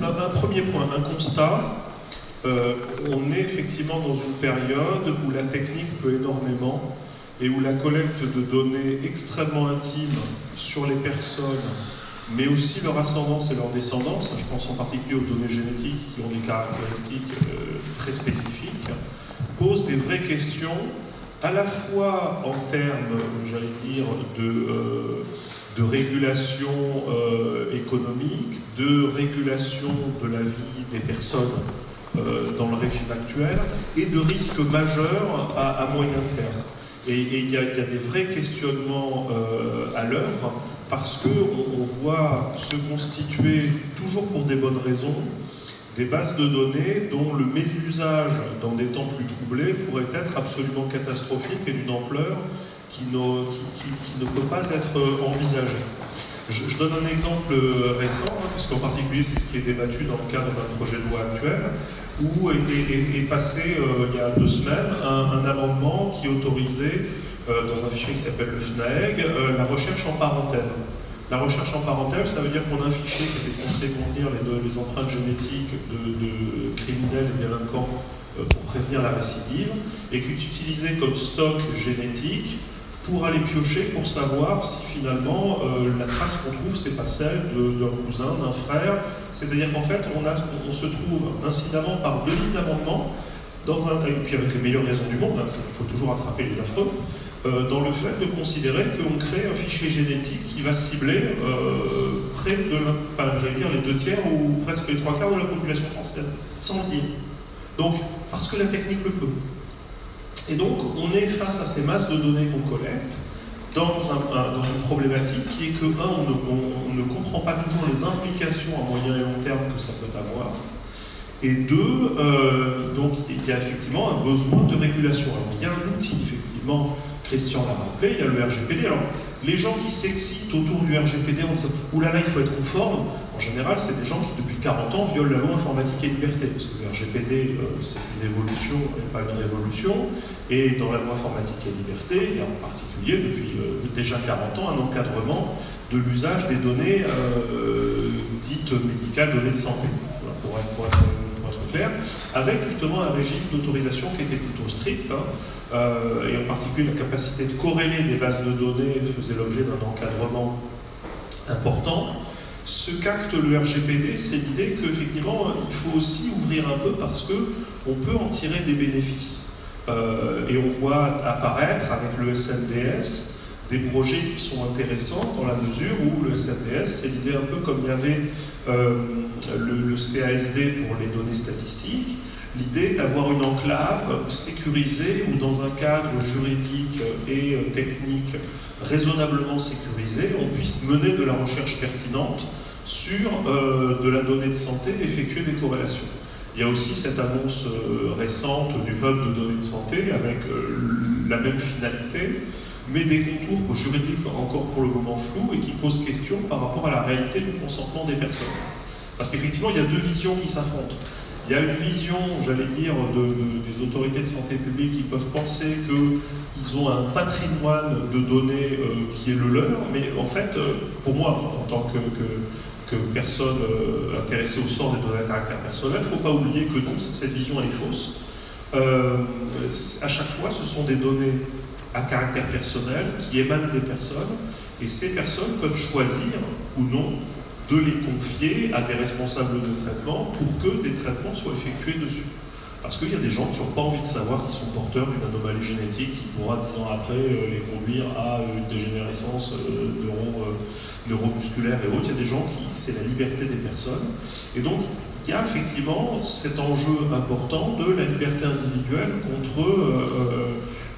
Un premier point, un constat. On est effectivement dans une période où la technique peut énormément et où la collecte de données extrêmement intimes sur les personnes, mais aussi leur ascendance et leur descendance, je pense en particulier aux données génétiques qui ont des caractéristiques très spécifiques, pose des vraies questions, à la fois en termes, j'allais dire, de régulation économique, de régulation de la vie des personnes dans le régime actuel, et de risques majeurs à moyen terme. Et il y a des vrais questionnements à l'œuvre, parce qu'on voit se constituer, toujours pour des bonnes raisons, des bases de données dont le mésusage dans des temps plus troublés pourrait être absolument catastrophique et d'une ampleur qui ne peut pas être envisagée. Je donne un exemple récent, parce qu'en particulier c'est ce qui est débattu dans le cadre d'un projet de loi actuel, où est passé il y a 2 semaines un amendement qui autorisait, dans un fichier qui s'appelle le FNAEG, la recherche en parentèle. La recherche en parentèle, ça veut dire qu'on a un fichier qui était censé contenir les empreintes génétiques de criminels et délinquants pour prévenir la récidive, et qui est utilisé comme stock génétique pour aller piocher, pour savoir si finalement la trace qu'on trouve, c'est pas celle d'un cousin, d'un frère. C'est-à-dire qu'en fait, on se trouve incidemment par 2 lignes d'amendement, et puis avec les meilleures raisons du monde, il faut toujours attraper les affreux, dans le fait de considérer qu'on crée un fichier génétique qui va cibler près de, j'allais dire, les 2/3 ou presque les 3/4 de la population française, sans le dire. Donc, parce que la technique le peut. Et donc, on est face à ces masses de données qu'on collecte dans une problématique qui est que, on ne comprend pas toujours les implications à moyen et long terme que ça peut avoir. Et 2, donc il y a effectivement un besoin de régulation. Alors, il y a un outil, effectivement, Christian l'a rappelé, il y a le RGPD. Alors, les gens qui s'excitent autour du RGPD en disant « oulala, il faut être conforme », en général, c'est des gens qui, depuis 40 ans, violent la loi informatique et liberté. Parce que le RGPD, c'est une évolution et pas une révolution. Et dans la loi informatique et liberté, il y a en particulier, depuis déjà 40 ans, un encadrement de l'usage des données dites médicales, données de santé. Voilà, pour être clair, avec justement un régime d'autorisation qui était plutôt strict, et en particulier la capacité de corréler des bases de données faisait l'objet d'un encadrement important. Ce qu'acte le RGPD, c'est l'idée qu'effectivement, il faut aussi ouvrir un peu parce qu'on peut en tirer des bénéfices. Et on voit apparaître avec le SNDS des projets qui sont intéressants dans la mesure où le SNDS, c'est l'idée un peu comme il y avait le CASD pour les données statistiques, l'idée d'avoir une enclave sécurisée ou dans un cadre juridique et technique raisonnablement sécurisé, on puisse mener de la recherche pertinente sur de la donnée de santé et effectuer des corrélations. Il y a aussi cette annonce récente du hub de données de santé avec la même finalité, mais des contours juridiques encore pour le moment flous et qui posent question par rapport à la réalité du consentement des personnes. Parce qu'effectivement, il y a 2 visions qui s'affrontent. Il y a une vision, j'allais dire, des autorités de santé publique qui peuvent penser qu'ils ont un patrimoine de données qui est le leur, mais en fait, pour moi, en tant que personne intéressée au sort des données à caractère personnel, il ne faut pas oublier que non, cette vision elle est fausse. À chaque fois, ce sont des données à caractère personnel qui émanent des personnes, et ces personnes peuvent choisir ou non de les confier à des responsables de traitement pour que des traitements soient effectués dessus. Parce qu'il y a des gens qui n'ont pas envie de savoir qu'ils sont porteurs d'une anomalie génétique qui pourra 10 ans après les conduire à une dégénérescence neuromusculaire et autres. Il y a des gens qui, c'est la liberté des personnes. Et donc, il y a effectivement cet enjeu important de la liberté individuelle contre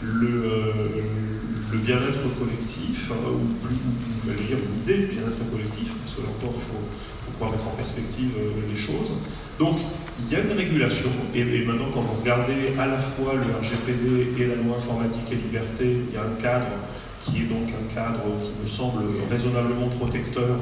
le bien-être collectif, ou l'idée du bien-être collectif, parce que là encore, il faut pouvoir mettre en perspective les choses. Donc, il y a une régulation, et maintenant, quand vous regardez à la fois le RGPD et la loi informatique et liberté, il y a un cadre qui est donc un cadre qui me semble raisonnablement protecteur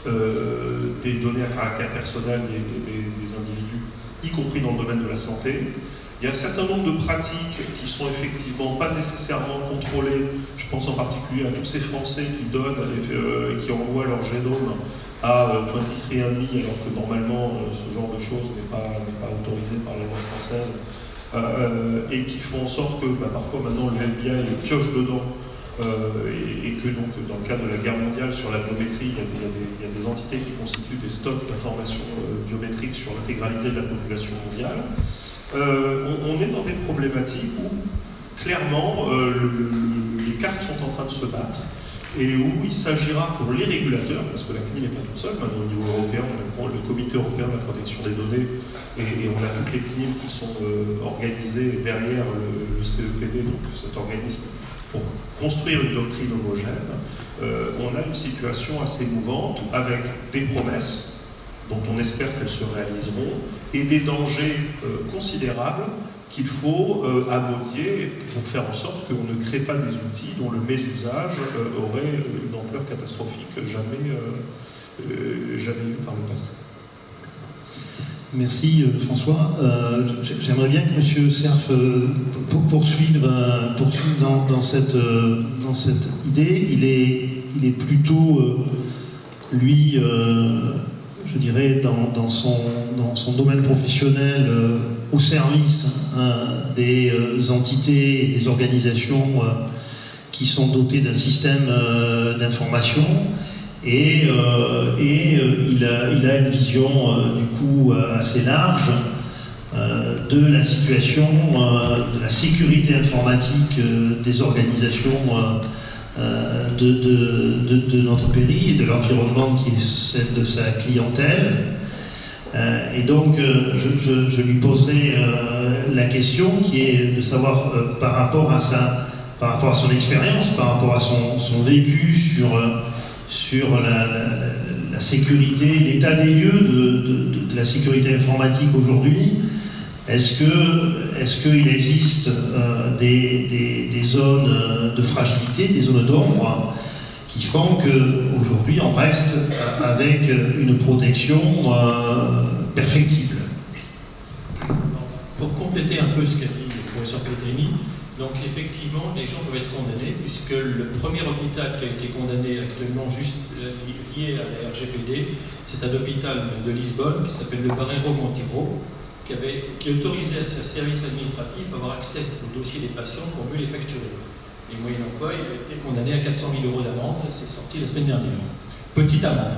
des données à caractère personnel des individus, y compris dans le domaine de la santé. Il y a un certain nombre de pratiques qui sont effectivement pas nécessairement contrôlées. Je pense en particulier à tous ces Français qui donnent et qui envoient leur génome à 23andMe, alors que normalement ce genre de choses n'est pas autorisé par la loi française, et qui font en sorte que parfois maintenant le FBI les pioche dedans, et que donc dans le cadre de la guerre mondiale sur la biométrie, il y a des entités qui constituent des stocks d'informations biométriques sur l'intégralité de la population mondiale. On est dans des problématiques où clairement les cartes sont en train de se battre, et où il s'agira pour les régulateurs, parce que la CNIL n'est pas toute seule, maintenant au niveau européen, on a le Comité européen de la protection des données, et on a toutes les CNIL qui sont organisées derrière le CEPD, donc cet organisme, pour construire une doctrine homogène. On a une situation assez mouvante, avec des promesses, dont on espère qu'elles se réaliseront, et des dangers considérables qu'il faut amodier pour faire en sorte qu'on ne crée pas des outils dont le mésusage aurait une ampleur catastrophique jamais vue par le passé. Merci François. J'aimerais bien que M. Cerf poursuive dans cette idée. Il est plutôt, lui, je dirais, dans son domaine professionnel, au service des entités et des organisations qui sont dotées d'un système d'information, et il a une vision du coup assez large de la situation, de la sécurité informatique des organisations de notre pays et de l'environnement qui est celle de sa clientèle. Et donc, je lui poserai la question qui est de savoir par rapport à son expérience, par rapport à son vécu sur la sécurité, l'état des lieux de la sécurité informatique aujourd'hui. Est-ce qu'il existe des zones de fragilité, des zones d'ombre qui font qu'aujourd'hui on reste avec une protection perfectible? Pour compléter un peu ce qu'a dit le professeur Pellegrini, donc effectivement les gens peuvent être condamnés, puisque le premier hôpital qui a été condamné actuellement juste lié à la RGPD, c'est un hôpital de Lisbonne qui s'appelle le Barreiro Monteiro, qui autorisait à ses services administratifs à avoir accès aux dossiers des patients pour mieux les facturer. Et moyennant quoi, il a été condamné à 400 000 € d'amende, c'est sorti la semaine dernière. Petite amende,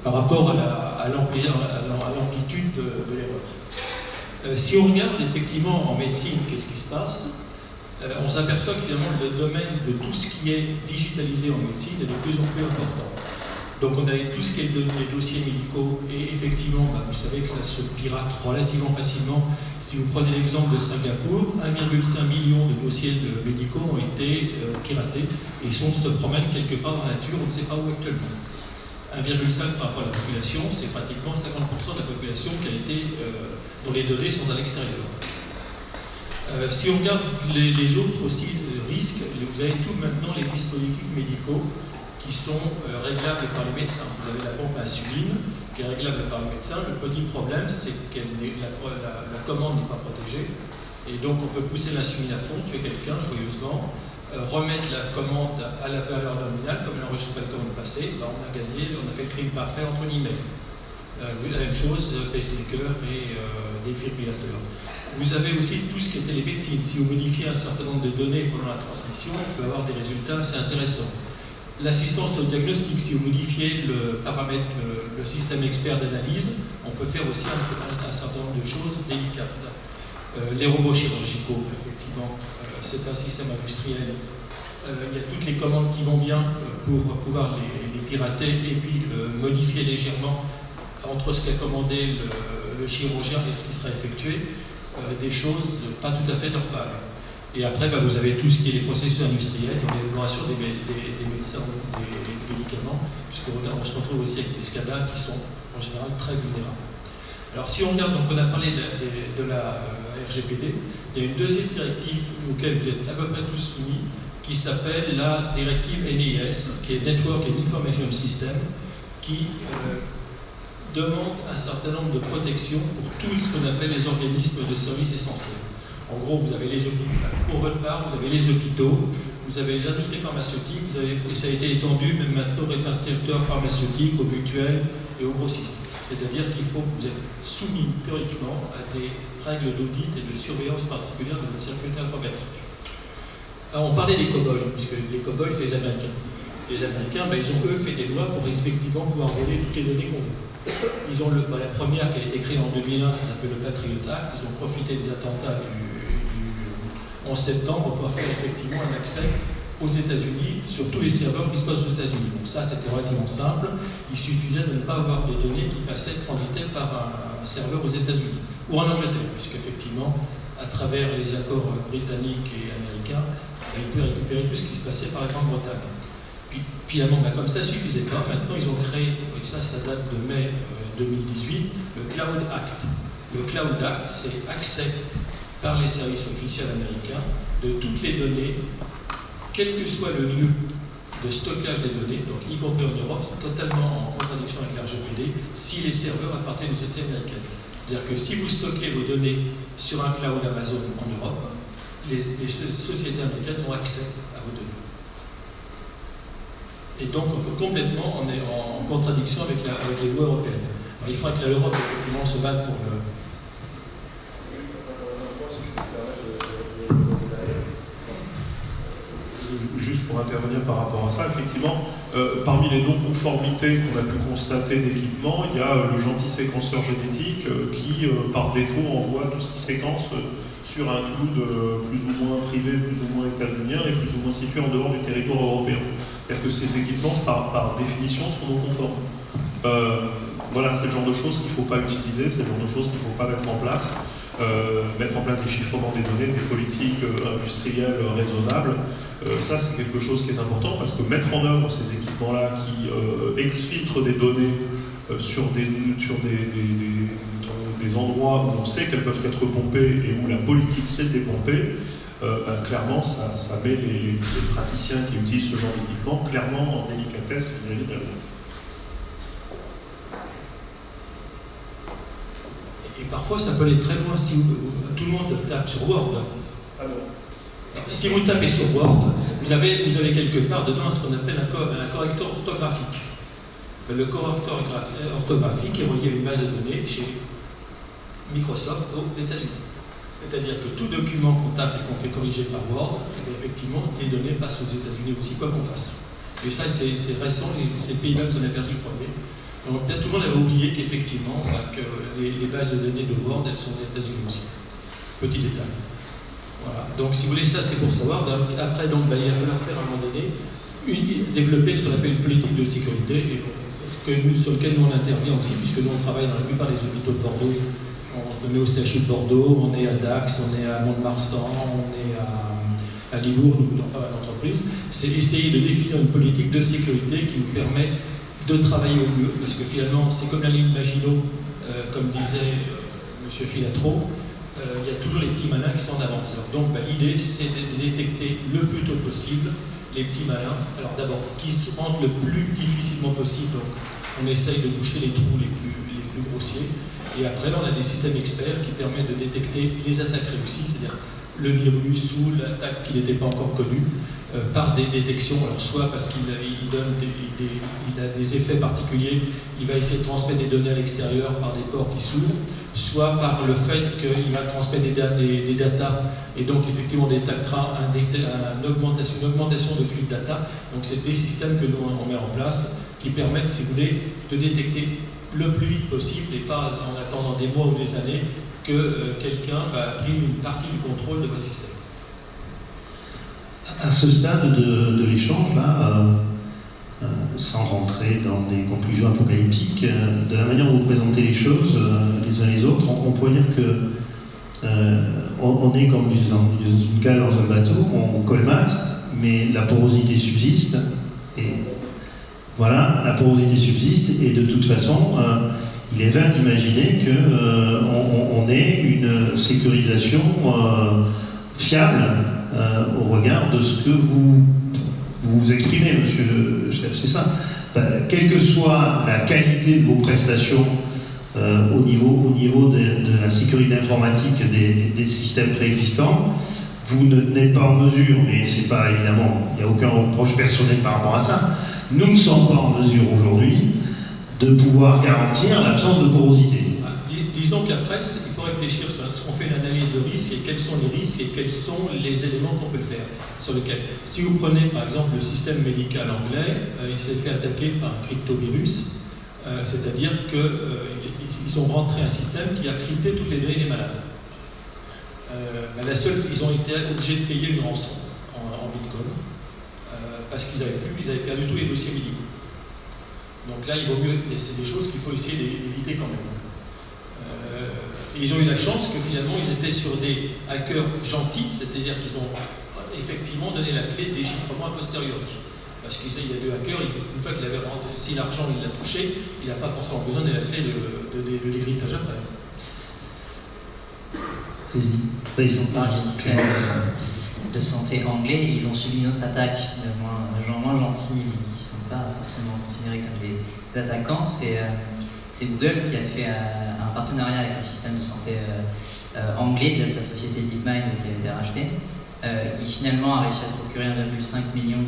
par rapport à l'amplitude de l'erreur. Si on regarde effectivement en médecine, qu'est-ce qui se passe, on s'aperçoit que finalement le domaine de tout ce qui est digitalisé en médecine est de plus en plus important. Donc on a tout ce qui est des dossiers médicaux, et effectivement, vous savez que ça se pirate relativement facilement. Si vous prenez l'exemple de Singapour, 1,5 million de dossiers médicaux ont été piratés et se promènent quelque part dans la nature, on ne sait pas où actuellement. 1,5 par rapport à la population, c'est pratiquement 50% de la population dont les données sont à l'extérieur. Si on regarde les autres aussi risques, vous avez tout maintenant les dispositifs médicaux qui sont réglables par les médecins. Vous avez la pompe à insuline qui est réglable par le médecin. Le petit problème, c'est que la commande n'est pas protégée. Et donc, on peut pousser l'insuline à fond, tuer quelqu'un joyeusement, remettre la commande à la valeur nominale, comme elle n'enregistre pas le commande passée. On a gagné, on a fait le crime parfait entre guillemets. La même chose, pacemaker et défibrillateurs. Vous avez aussi tout ce qui est télémédecine. Si vous modifiez un certain nombre de données pendant la transmission, on peut avoir des résultats assez intéressants. L'assistance au diagnostic, si vous modifiez le paramètre, le système expert d'analyse, on peut faire aussi un certain nombre de choses délicates. Les robots chirurgicaux, effectivement, c'est un système industriel. Il y a toutes les commandes qui vont bien pour pouvoir les pirater et puis modifier légèrement entre ce qu'a commandé le chirurgien et ce qui sera effectué, des choses pas tout à fait normales. Et après, vous avez tout ce qui est les processus industriels, donc l'élaboration des médecins, des médicaments, puisqu'on se retrouve aussi avec des SCADA qui sont en général très vulnérables. Alors si on regarde, donc on a parlé de la RGPD, il y a une deuxième directive auquel vous êtes à peu près tous soumis, qui s'appelle la directive NIS, qui est Network and Information System, qui demande un certain nombre de protections pour tout ce qu'on appelle les organismes de services essentiels. En gros, vous avez les hôpitaux, pour votre part, vous avez les hôpitaux, vous avez les industries pharmaceutiques, et ça a été étendu même maintenant aux répartiteurs pharmaceutiques, aux mutuelles et aux grossistes. C'est-à-dire qu'il faut que vous êtes soumis théoriquement à des règles d'audit et de surveillance particulières de votre sécurité informatique. Alors on parlait des cow-boys, puisque les cow-boys c'est les Américains. Les Américains, ils ont eux fait des lois pour effectivement pouvoir voler toutes les données qu'on veut. Ils ont la première qui a été créée en 2001, ça s'appelle le Patriot Act. Ils ont profité des attentats du 11 septembre pour faire effectivement un accès aux États-Unis sur tous les serveurs qui se passent aux États-Unis. Donc ça, c'était relativement simple. Il suffisait de ne pas avoir de données qui transitaient par un serveur aux États-Unis ou en Angleterre, puisqu'effectivement, à travers les accords britanniques et américains, ils pouvaient récupérer tout ce qui se passait par la Grande-Bretagne. Puis finalement, comme ça ne suffisait pas, maintenant ils ont créé, et ça date de mai 2018, le Cloud Act. Le Cloud Act, c'est accès par les services officiels américains de toutes les données, quel que soit le lieu de stockage des données, donc y compris en Europe, c'est totalement en contradiction avec la RGPD, si les serveurs appartiennent aux sociétés américaines. C'est-à-dire que si vous stockez vos données sur un cloud Amazon en Europe, les sociétés américaines ont accès à vos données. Et donc, complètement, on est en contradiction avec les lois européennes. Alors, il faudrait que l'Europe, effectivement, se batte pour le... Juste pour intervenir par rapport à ça, effectivement, parmi les non-conformités qu'on a pu constater d'équipement, il y a le gentil séquenceur génétique qui, par défaut, envoie tout ce qui séquence sur un cloud plus ou moins privé, plus ou moins états-unien et plus ou moins situé en dehors du territoire européen. C'est-à-dire que ces équipements, par définition, sont non conformes. Voilà, c'est le genre de choses qu'il ne faut pas utiliser, c'est le genre de choses qu'il ne faut pas mettre en place. Mettre en place des chiffrements des données, des politiques industrielles raisonnables, ça c'est quelque chose qui est important parce que mettre en œuvre ces équipements-là qui exfiltrent des données sur des endroits où on sait qu'elles peuvent être pompées et où la politique sait les pomper, clairement ça met les praticiens qui utilisent ce genre d'équipement clairement en délicatesse vis-à-vis de la loi. Et parfois, ça peut aller très loin. Si tout le monde tape sur Word. Alors, si vous tapez sur Word, vous avez quelque part dedans ce qu'on appelle un correcteur orthographique. Le correcteur orthographique est relié à une base de données chez Microsoft aux États-Unis. C'est-à-dire que tout document qu'on tape et qu'on fait corriger par Word, effectivement, les données passent aux États-Unis aussi, quoi qu'on fasse. Et ça, c'est récent, ces pays-là s'en sont aperçus le premier. Donc tout le monde avait oublié qu'effectivement, que les bases de données de Word, elles sont aux États-Unis aussi. Petit détail. Voilà. Donc si vous voulez, ça c'est pour savoir. Donc, après, il va falloir faire à un moment donné, développer ce qu'on appelle une politique de sécurité. Et sur lequel nous on intervient aussi, puisque nous on travaille dans la plupart des hôpitaux de Bordeaux. On est au CHU de Bordeaux, on est à Dax, on est à Mont-de-Marsan, on est à Libourne, ou dans pas mal d'entreprises. C'est essayer de définir une politique de sécurité qui nous permet de travailler au mieux, parce que finalement, c'est comme la ligne Maginot, comme disait M. Filatro, il y a toujours les petits malins qui sont en avance. Alors, donc, l'idée, c'est de détecter le plus tôt possible les petits malins. Alors, d'abord, qui se rendent le plus difficilement possible. Donc, on essaye de boucher les trous les plus grossiers. Et après, on a des systèmes experts qui permettent de détecter les attaques réussies, c'est-à-dire le virus ou l'attaque qui n'était pas encore connue, par des détections, alors soit parce qu'il a des effets particuliers, il va essayer de transmettre des données à l'extérieur par des ports qui s'ouvrent, soit par le fait qu'il va transmettre des datas, et donc effectivement on détectera une augmentation de flux de data. Donc c'est des systèmes que nous on met en place qui permettent, si vous voulez, de détecter le plus vite possible et pas en attendant des mois ou des années que quelqu'un a pris une partie du contrôle de votre système. À ce stade de l'échange, là, sans rentrer dans des conclusions apocalyptiques, de la manière dont vous présentez les choses les uns les autres, on pourrait dire que on est comme dans une cale dans un bateau, on colmate, mais la porosité subsiste. Et voilà, la porosité subsiste, et de toute façon, il est vain d'imaginer qu'on ait une sécurisation fiable au regard de ce que vous exprimez, monsieur le chef. C'est ça. Quelle que soit la qualité de vos prestations au niveau de la sécurité informatique des systèmes préexistants, vous n'êtes pas en mesure, mais c'est pas évidemment, il n'y a aucun reproche personnel par rapport à ça, nous ne sommes pas en mesure aujourd'hui de pouvoir garantir l'absence de porosité. Disons qu'après, il faut réfléchir sur ce qu'on fait l'analyse de risque et quels sont les risques et quels sont les éléments qu'on peut le faire. Sur lesquels, si vous prenez par exemple le système médical anglais, il s'est fait attaquer par un cryptovirus, c'est-à-dire qu'ils ont rentré un système qui a crypté toutes les données des malades. Ils ont été obligés de payer une rançon en Bitcoin parce qu'ils avaient perdu tous les dossiers médicaux. Donc là, il vaut mieux, c'est des choses qu'il faut essayer d'éviter quand même. Et ils ont eu la chance que finalement ils étaient sur des hackers gentils, c'est-à-dire qu'ils ont effectivement donné la clé de déchiffrement a posteriori. Parce qu'il y a deux hackers, une fois qu'il avait rendu, si l'argent il l'a touché, il n'a pas forcément besoin de la clé de décryptage après. On parle du système de santé anglais, ils ont subi une autre attaque de gens moins gentils, mais qui ne sont pas forcément considérés comme des attaquants. C'est Google qui a fait un partenariat avec le système de santé anglais via sa société DeepMind qui a été rachetée, qui finalement a réussi à se procurer 1,5 million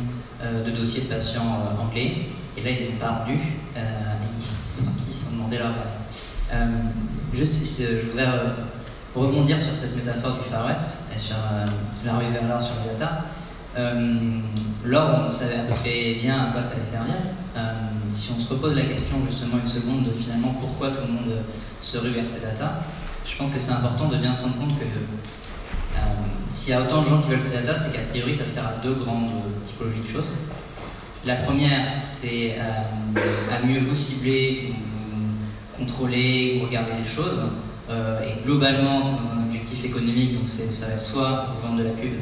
de dossiers de patients anglais. Et là, ils les ont pas rendus, ils se sont demandé leur place. Je voudrais rebondir sur cette métaphore du Far West et sur la ruée vers l'or sur la data. L'or, on savait à peu près bien à quoi ça allait servir. Si on se repose la question justement une seconde de finalement pourquoi tout le monde se rue vers ces data, je pense que c'est important de bien se rendre compte que s'il y a autant de gens qui veulent ces data, c'est qu'à priori ça sert à deux grandes typologies de choses. La première, c'est à mieux vous cibler, vous contrôler, vous regarder les choses. Et globalement, c'est dans un objectif économique, donc ça va être soit vous vendre de la pub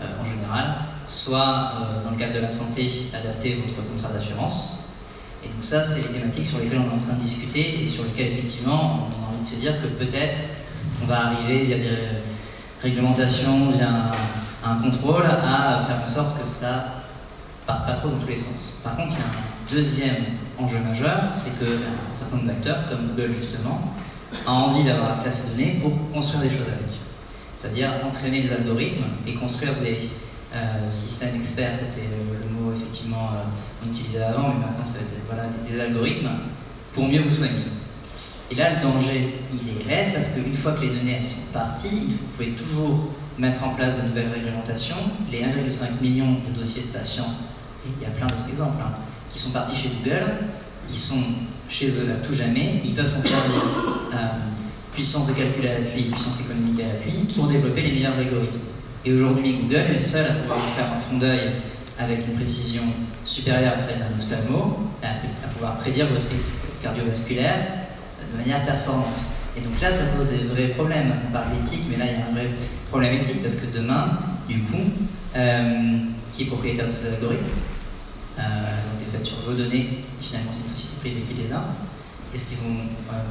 en général, soit dans le cadre de la santé, adapter votre contrat d'assurance. Et donc ça, c'est les thématiques sur lesquelles on est en train de discuter et sur lesquelles effectivement on a envie de se dire que peut-être on va arriver via des réglementations, via un contrôle, à faire en sorte que ça parte pas trop dans tous les sens. Par contre, il y a un deuxième enjeu majeur, c'est qu'un certain nombre d'acteurs, comme Google justement, a envie d'avoir accès à ces données pour construire des choses avec. C'est-à-dire entraîner les algorithmes et construire des systèmes experts, c'était le mot effectivement qu'on utilisait avant, mais maintenant ça va être des algorithmes pour mieux vous soigner. Et là, le danger, il est réel parce qu'une fois que les données elles sont parties, vous pouvez toujours mettre en place de nouvelles réglementations. Les 1,5 million de dossiers de patients, et il y a plein d'autres exemples, qui sont partis chez Google, ils sont chez eux à tout jamais, ils peuvent s'en servir, puissance de calcul à l'appui, puissance économique à l'appui, pour développer les meilleurs algorithmes. Et aujourd'hui, Google est seul à pouvoir faire un fond d'œil avec une précision supérieure à celle d'un ophtalmo, à pouvoir prédire votre risque cardiovasculaire de manière performante. Et donc là, ça pose des vrais problèmes. On parle d'éthique, mais là, il y a un vrai problème éthique, parce que demain, du coup, qui est propriétaire de ces algorithmes, donc des faits sur vos données, finalement c'est une société privée qui les a. Est-ce qu'ils vont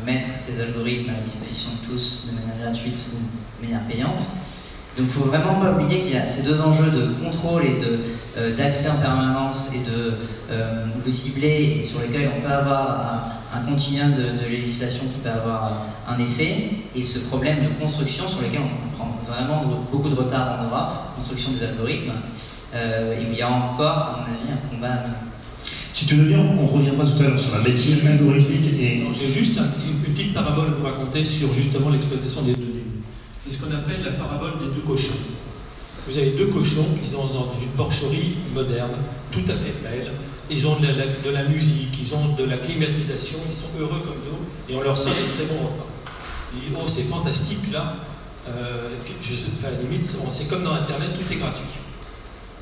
mettre ces algorithmes à la disposition de tous de manière gratuite ou de manière payante? Donc il ne faut vraiment pas oublier qu'il y a ces deux enjeux de contrôle et d'accès en permanence et de vous cibler, et sur lesquels on peut avoir un continuum de législation qui peut avoir un effet, et ce problème de construction sur lequel on prend vraiment beaucoup de retard en Europe, construction des algorithmes. Et il y a encore, à mon avis, un combat. Si tu veux bien, on reviendra tout à l'heure sur la médecine algorithmique. J'ai juste une petite parabole à vous raconter sur justement l'exploitation des données. C'est ce qu'on appelle la parabole des deux cochons. Vous avez deux cochons qui sont dans une porcherie moderne, tout à fait belle. Ils ont de la musique, ils ont de la climatisation, ils sont heureux comme nous, et on leur sert des très bons repas. Ils disent, oh, c'est fantastique là. À la limite, c'est comme dans Internet, tout est gratuit.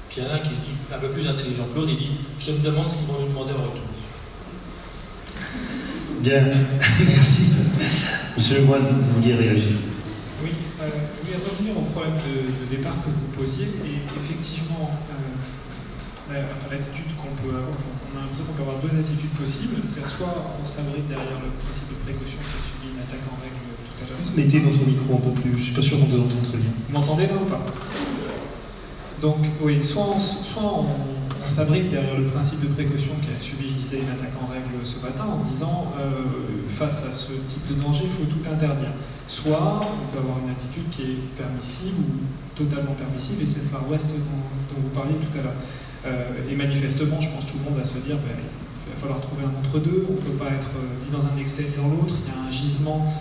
Puis il y en a un qui se dit un peu plus intelligent que l'autre, il dit je me demande ce qu'ils vont nous demander en retour. Bien, merci. Monsieur Lemoine, vous vouliez réagir? Oui, je voulais revenir au problème de départ que vous posiez, et effectivement, l'attitude qu'on peut avoir, on a l'impression qu'on peut avoir deux attitudes possibles, c'est soit on s'abrite derrière le principe de précaution qui a subi une attaque en règle tout à l'heure. Mettez votre micro un peu plus, je suis pas sûr qu'on vous entende très bien. Vous m'entendez là ou pas? Donc oui, soit on on s'abrite derrière le principe de précaution qu'a subi, je disais, une attaque en règle ce matin, en se disant, face à ce type de danger, il faut tout interdire. Soit on peut avoir une attitude qui est permissive ou totalement permissive, et c'est le Far West dont vous parliez tout à l'heure. Et manifestement, je pense que tout le monde va se dire, il va falloir trouver un entre-deux, on ne peut pas être ni dans un excès ni dans l'autre, il y a un gisement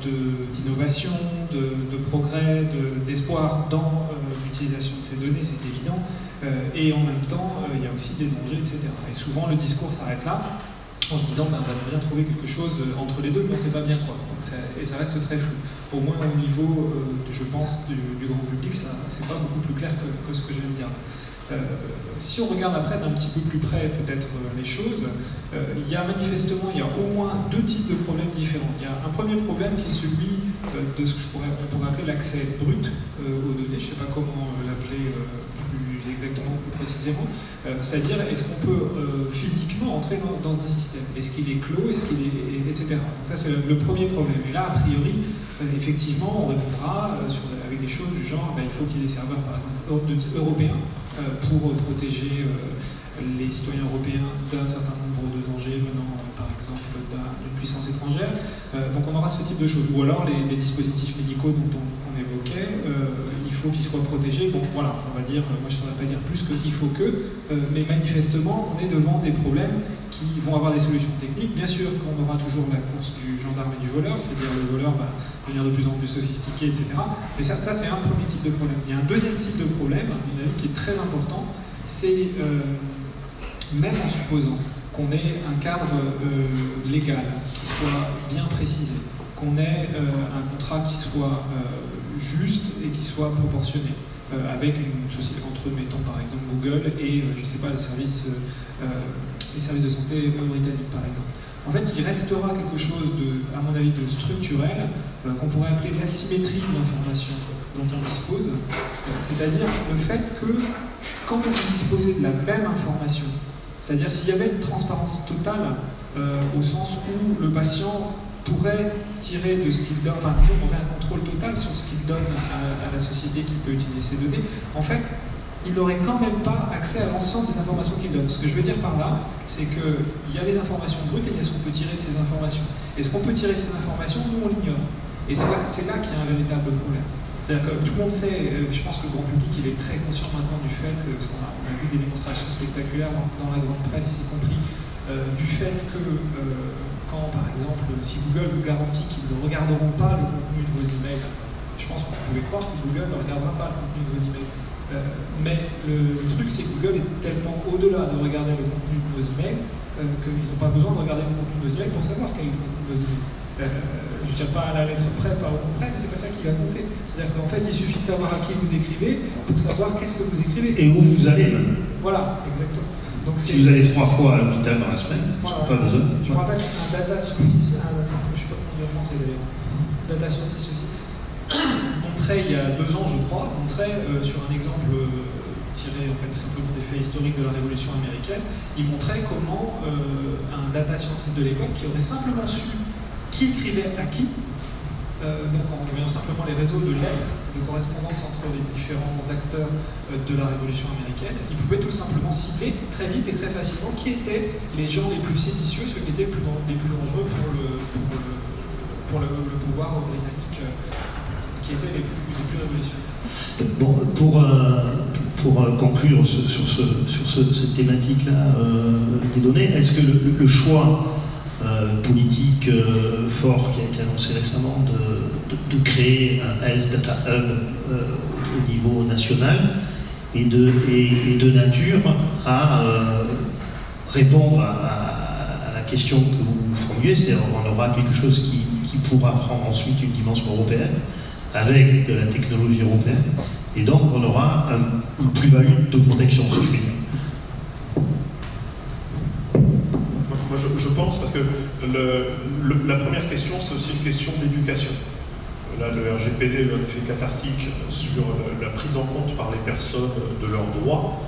d'innovation, de progrès, d'espoir dans l'utilisation de ces données, c'est évident, et en même temps, il y a aussi des dangers, etc. Et souvent, le discours s'arrête là, en se disant, on va bien trouver quelque chose entre les deux, mais on ne sait pas bien quoi. Donc et ça reste très flou. Au moins au niveau, je pense, du grand public, c'est pas beaucoup plus clair que ce que je viens de dire. Si on regarde après d'un petit peu plus près peut-être les choses, il y a manifestement au moins deux types de problèmes différents. Il y a un premier problème qui est celui de ce que on pourrait appeler l'accès brut aux données, je ne sais pas comment l'appeler plus exactement, plus précisément, c'est-à-dire est-ce qu'on peut physiquement entrer dans un système, est-ce qu'il est clos, est-ce qu'il est, etc. Donc ça c'est le premier problème. Et là, a priori, effectivement, on répondra avec des choses du genre, il faut qu'il y ait des serveurs par exemple de type européen pour protéger les citoyens européens d'un certain nombre de dangers venant par exemple d'une puissance étrangère. Donc on aura ce type de choses. Ou alors les dispositifs médicaux dont on évoquait, il faut qu'ils soient protégés. Bon voilà, on va dire, moi je ne saurais pas dire plus qu'il faut que, mais manifestement on est devant des problèmes qui vont avoir des solutions techniques. Bien sûr qu'on aura toujours la course du gendarme et du voleur, c'est-à-dire le voleur va devenir de plus en plus sophistiqué, etc. Mais ça c'est un premier type de problème. Il y a un deuxième type de problème, à mon avis, qui est très important, c'est même en supposant qu'on ait un cadre légal qui soit bien précisé, qu'on ait un contrat qui soit juste et qui soit proportionné, avec une société entre, mettons par exemple Google et, je ne sais pas, les services de santé britanniques par exemple. En fait, il restera quelque chose à mon avis, de structurel, qu'on pourrait appeler l'asymétrie de l'information dont on dispose, c'est-à-dire le fait que quand vous disposez de la même information, c'est-à-dire s'il y avait une transparence totale au sens où le patient pourrait tirer de ce qu'il donne, enfin disons on aurait un contrôle total sur ce qu'il donne à la société qui peut utiliser ces données, en fait il n'aurait quand même pas accès à l'ensemble des informations qu'il donne. Ce que je veux dire par là, c'est qu'il y a les informations brutes et il y a ce qu'on peut tirer de ces informations. Et ce qu'on peut tirer de ces informations, nous on l'ignore. Et c'est là qu'il y a un véritable problème. C'est-à-dire que tout le monde sait, je pense que le grand public il est très conscient maintenant du fait, parce qu'on a vu des démonstrations spectaculaires dans la grande presse, y compris, du fait que quand par exemple, si Google vous garantit qu'ils ne regarderont pas le contenu de vos emails, je pense que vous pouvez croire que Google ne regardera pas le contenu de vos emails. Mais le truc c'est que Google est tellement au-delà de regarder le contenu de vos emails qu'ils n'ont pas besoin de regarder le contenu de vos emails pour savoir quel est le contenu de vos emails. Je ne tiens pas à la lettre près, pas au nom près, mais c'est pas ça qui va compter. C'est-à-dire qu'en fait, il suffit de savoir à qui vous écrivez pour savoir qu'est-ce que vous écrivez. Et où vous allez même. Voilà, exactement. Donc, si vous allez 3 fois à l'hôpital dans la semaine, voilà, pas besoin. Je me rappelle un data scientist, je ne sais pas comment dire en français d'ailleurs, data scientist aussi, montrait il y a 2 ans, je crois, sur un exemple tiré en fait simplement des faits historiques de la Révolution américaine, il montrait comment un data scientist de l'époque qui aurait simplement su qui écrivait à qui, donc en voyant simplement les réseaux de lettres, de correspondance entre les différents acteurs de la Révolution américaine, il pouvait tout simplement cibler très vite et très facilement qui étaient les gens les plus séditieux, ceux qui étaient les plus dangereux pour le pouvoir britannique, qui étaient les plus révolutionnaires. Bon, pour conclure sur cette thématique-là des données, est-ce que le choix politique fort qui a été annoncé récemment de créer un Health Data Hub au niveau national est de nature à répondre à la question que vous formulez, c'est-à-dire on aura quelque chose qui pourra prendre ensuite une dimension européenne avec de la technologie européenne, et donc on aura une plus-value de protection, si je puis dire. Moi, je pense, parce que la première question, c'est aussi une question d'éducation. Là, le RGPD a eu un effet cathartique sur la prise en compte par les personnes de leurs droits.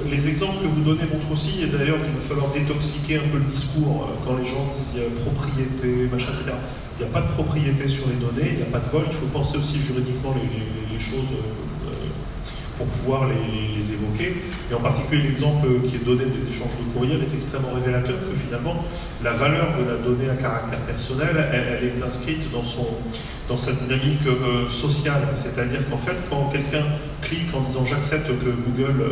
Les exemples que vous donnez montrent aussi, et d'ailleurs qu'il va falloir détoxiquer un peu le discours quand les gens disent il y a propriété, machin, etc. Il n'y a pas de propriété sur les données, il n'y a pas de vol, il faut penser aussi juridiquement les choses pour pouvoir les évoquer. Et en particulier, l'exemple qui est donné des échanges de courriel est extrêmement révélateur que finalement, la valeur de la donnée à caractère personnel, elle est inscrite dans sa dynamique sociale. C'est-à-dire qu'en fait, quand quelqu'un clique en disant « j'accepte que Google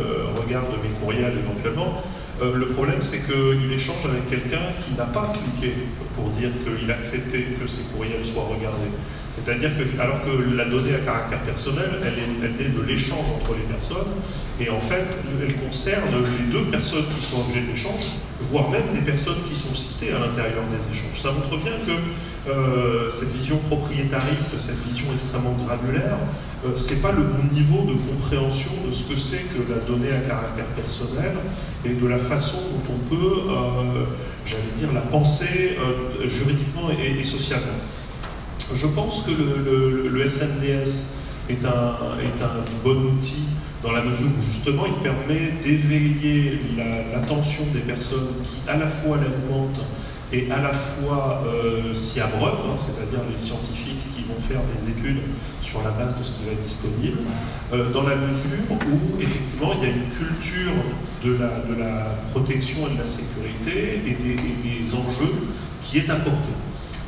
regarde mes courriels éventuellement », le problème, c'est qu'il échange avec quelqu'un qui n'a pas cliqué pour dire qu'il acceptait que ses courriels soient regardés. C'est-à-dire que, alors que la donnée à caractère personnel, elle naît de l'échange entre les personnes, et en fait, elle concerne les deux personnes qui sont objets de l'échange, voire même des personnes qui sont citées à l'intérieur des échanges. Ça montre bien que cette vision propriétariste, cette vision extrêmement granulaire, c'est pas le bon niveau de compréhension de ce que c'est que la donnée à caractère personnel et de la façon dont on peut, j'allais dire, la penser juridiquement et socialement. Je pense que le SNDS est un bon outil dans la mesure où justement il permet d'éveiller l'attention des personnes qui à la fois l'alimentent et à la fois s'y abreuvent, c'est-à-dire les scientifiques qui vont faire des études sur la base de ce qui va être disponible, dans la mesure où effectivement il y a une culture de la protection et de la sécurité et des enjeux qui est apportée.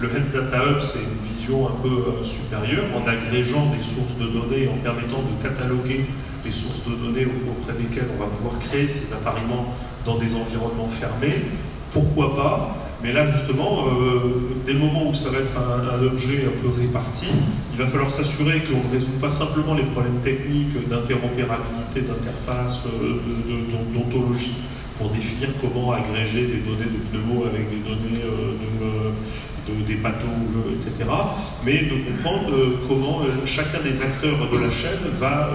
Le Health Data Hub, c'est une vision un peu supérieure, en agrégeant des sources de données, en permettant de cataloguer les sources de données auprès desquelles on va pouvoir créer ces appariements dans des environnements fermés. Pourquoi pas? Mais là, justement, dès le moment où ça va être un objet un peu réparti, il va falloir s'assurer qu'on ne résout pas simplement les problèmes techniques d'interopérabilité, d'interface, d'ontologie, pour définir comment agréger des données de pneumos avec des données des bateaux, etc. Mais de comprendre comment chacun des acteurs de la chaîne va,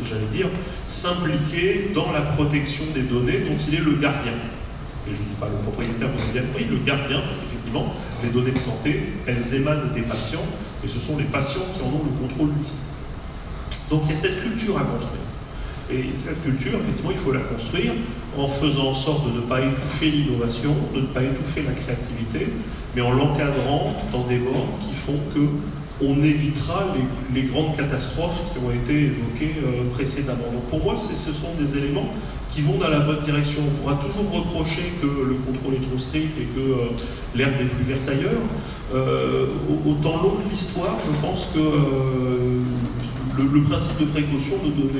j'allais dire, s'impliquer dans la protection des données dont il est le gardien. Et je ne dis pas le propriétaire de bien pris, le gardien, parce qu'effectivement, les données de santé, elles émanent des patients, et ce sont les patients qui en ont le contrôle ultime. Donc il y a cette culture à construire. Et cette culture, effectivement, il faut la construire en faisant en sorte de ne pas étouffer l'innovation, de ne pas étouffer la créativité, mais en l'encadrant dans des bornes qui font qu'on évitera les grandes catastrophes qui ont été évoquées précédemment. Donc pour moi, ce sont des éléments qui vont dans la bonne direction. On pourra toujours reprocher que le contrôle est trop strict et que l'herbe est plus verte ailleurs. Au temps long de l'histoire, je pense que le principe de précaution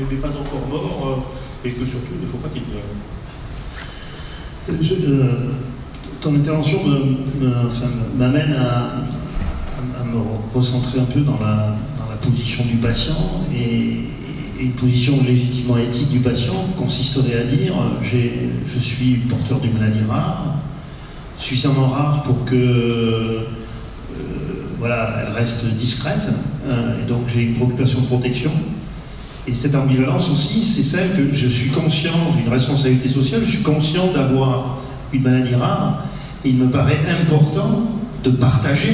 n'est pas encore mort et que surtout il ne faut pas qu'il meure. Ton intervention m'amène à me recentrer un peu dans la position du patient et une position légitimement éthique du patient consisterait à dire je suis porteur d'une maladie rare, suffisamment rare pour que voilà, elle reste discrète, et donc j'ai une préoccupation de protection. Et cette ambivalence aussi, c'est celle que je suis conscient, j'ai une responsabilité sociale, je suis conscient d'avoir une maladie rare, et il me paraît important de partager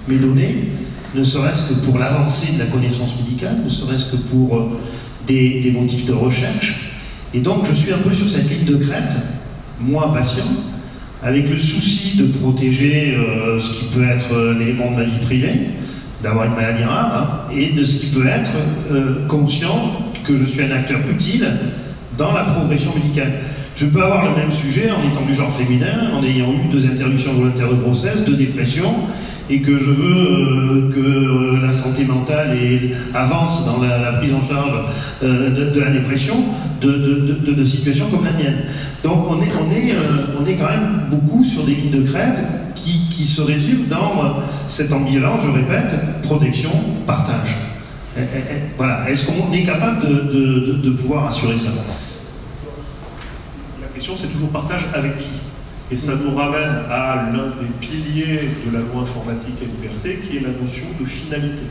mes données, ne serait-ce que pour l'avancée de la connaissance médicale, ne serait-ce que pour des motifs de recherche. Et donc je suis un peu sur cette ligne de crête, moi patient, avec le souci de protéger ce qui peut être l'élément de ma vie privée, d'avoir une maladie rare, et de ce qui peut être conscient que je suis un acteur utile dans la progression médicale. Je peux avoir le même sujet en étant du genre féminin, en ayant eu 2 interruptions volontaires de grossesse, 2 dépressions, et que je veux que la santé mentale avance dans la prise en charge de la dépression, de situations comme la mienne. Donc on est quand même beaucoup sur des lignes de crête qui se résument dans cette ambivalence, je répète, protection, partage. Voilà. Est-ce qu'on est capable de pouvoir assurer ça? La question, c'est toujours partage avec qui? Et ça nous ramène à l'un des piliers de la loi informatique et liberté, qui est la notion de finalité.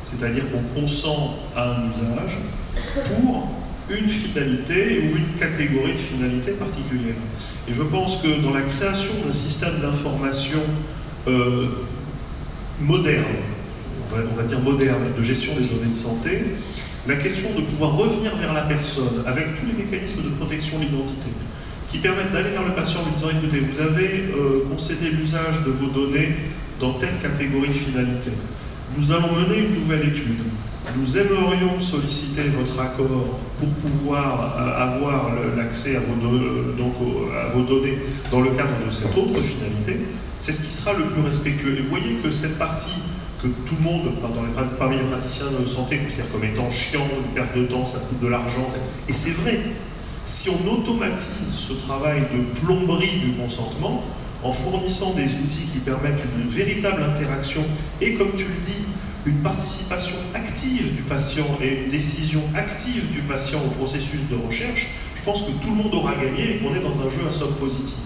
C'est-à-dire qu'on consent à un usage pour une finalité ou une catégorie de finalité particulière. Et je pense que dans la création d'un système d'information moderne, on va dire moderne, de gestion des données de santé, la question de pouvoir revenir vers la personne avec tous les mécanismes de protection de l'identité, qui permettent d'aller vers le patient en lui disant écoutez, vous avez concédé l'usage de vos données dans telle catégorie de finalité. Nous allons mener une nouvelle étude. nous aimerions solliciter votre accord pour pouvoir avoir l'accès à vos données dans le cadre de cette autre finalité, c'est ce qui sera le plus respectueux. Et vous voyez que cette partie que tout le monde, parmi les praticiens de santé, considère comme étant chiant, une perte de temps, ça coûte de l'argent, et c'est vrai. Si on automatise ce travail de plomberie du consentement, en fournissant des outils qui permettent une véritable interaction et, comme tu le dis, une participation active du patient et une décision active du patient au processus de recherche, je pense que tout le monde aura gagné et qu'on est dans un jeu à somme positive.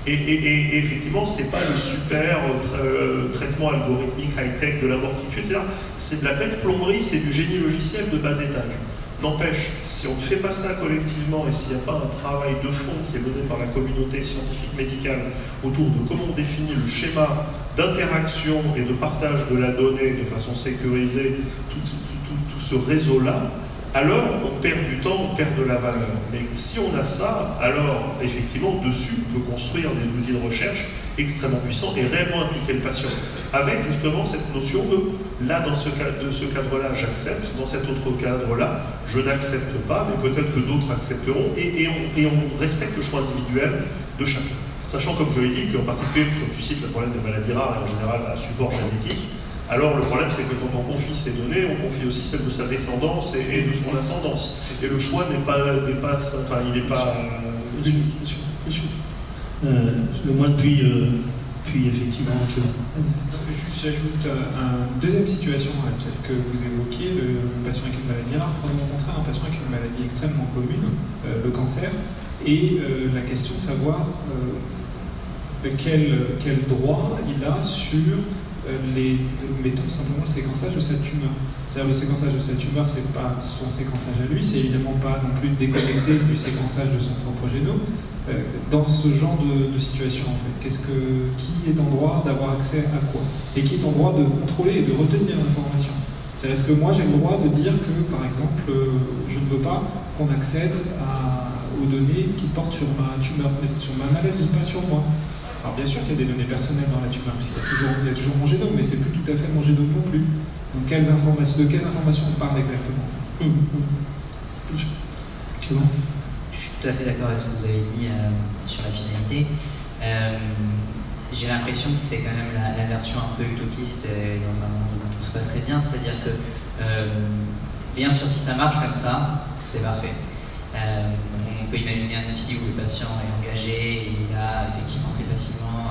Et effectivement, ce n'est pas le super traitement algorithmique high-tech de la mort qui tue, etc. C'est de la bête plomberie, c'est du génie logiciel de bas étage. N'empêche, si on ne fait pas ça collectivement et s'il n'y a pas un travail de fond qui est mené par la communauté scientifique médicale autour de comment on définit le schéma d'interaction et de partage de la donnée de façon sécurisée, tout ce réseau-là, alors on perd du temps, on perd de la valeur. Mais si on a ça, alors effectivement, dessus, on peut construire des outils de recherche extrêmement puissants et réellement impliquer le patient. Avec justement cette notion de, là, dans ce cadre-là, j'accepte, dans cet autre cadre-là, je n'accepte pas, mais peut-être que d'autres accepteront, et on respecte le choix individuel de chacun. Sachant, comme je l'ai dit, qu'en particulier, comme tu cites le problème des maladies rares, et en général un support génétique, alors le problème c'est que quand on confie ces données, on confie aussi celle de sa descendance et de son ascendance. Et le choix n'est pas enfin il n'est pas... Moi depuis effectivement... J'ajoute une deuxième situation à celle que vous évoquiez, le patient avec une maladie rare. Prenons au contraire un patient avec une maladie extrêmement commune, le cancer, et la question de savoir quel droit il a sur mettons simplement le séquençage de sa tumeur. C'est-à-dire le séquençage de sa tumeur, c'est pas son séquençage à lui, c'est évidemment pas non plus déconnecté du séquençage de son propre génome. Dans ce genre de situation, en fait, qui est en droit d'avoir accès à quoi? Et qui est en droit de contrôler et de retenir l'information? C'est-à-dire, est-ce que moi j'ai le droit de dire que, par exemple, je ne veux pas qu'on accède aux données qui portent sur ma tumeur, mais sur ma maladie, pas sur moi? Alors bien sûr qu'il y a des données personnelles dans la tumeur, parce qu'il y a toujours mon génome, mais c'est plus tout à fait mon génome non plus. Donc de quelles informations on parle exactement? Je suis tout à fait d'accord avec ce que vous avez dit sur la finalité. J'ai l'impression que c'est quand même la version un peu utopiste dans un monde où tout se passe très bien, c'est-à-dire que bien sûr si ça marche comme ça, c'est parfait. On peut imaginer un outil où le patient est engagé et il a effectivement très facilement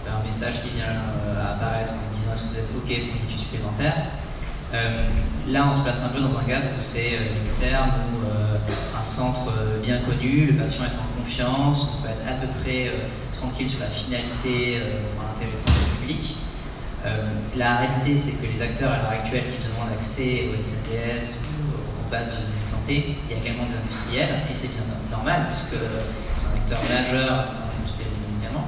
un message qui vient apparaître en disant est-ce que vous êtes OK pour une étude supplémentaire. Là on se place un peu dans un cadre où c'est l'INSERM ou un centre bien connu, le patient est en confiance, on peut être à peu près tranquille sur la finalité pour l'intérêt de santé publique. La réalité c'est que les acteurs à l'heure actuelle qui demandent accès au SNDS aux bases de données de santé, il y a également des industriels, et c'est bien normal puisque c'est un acteur majeur dans l'industrie du médicament.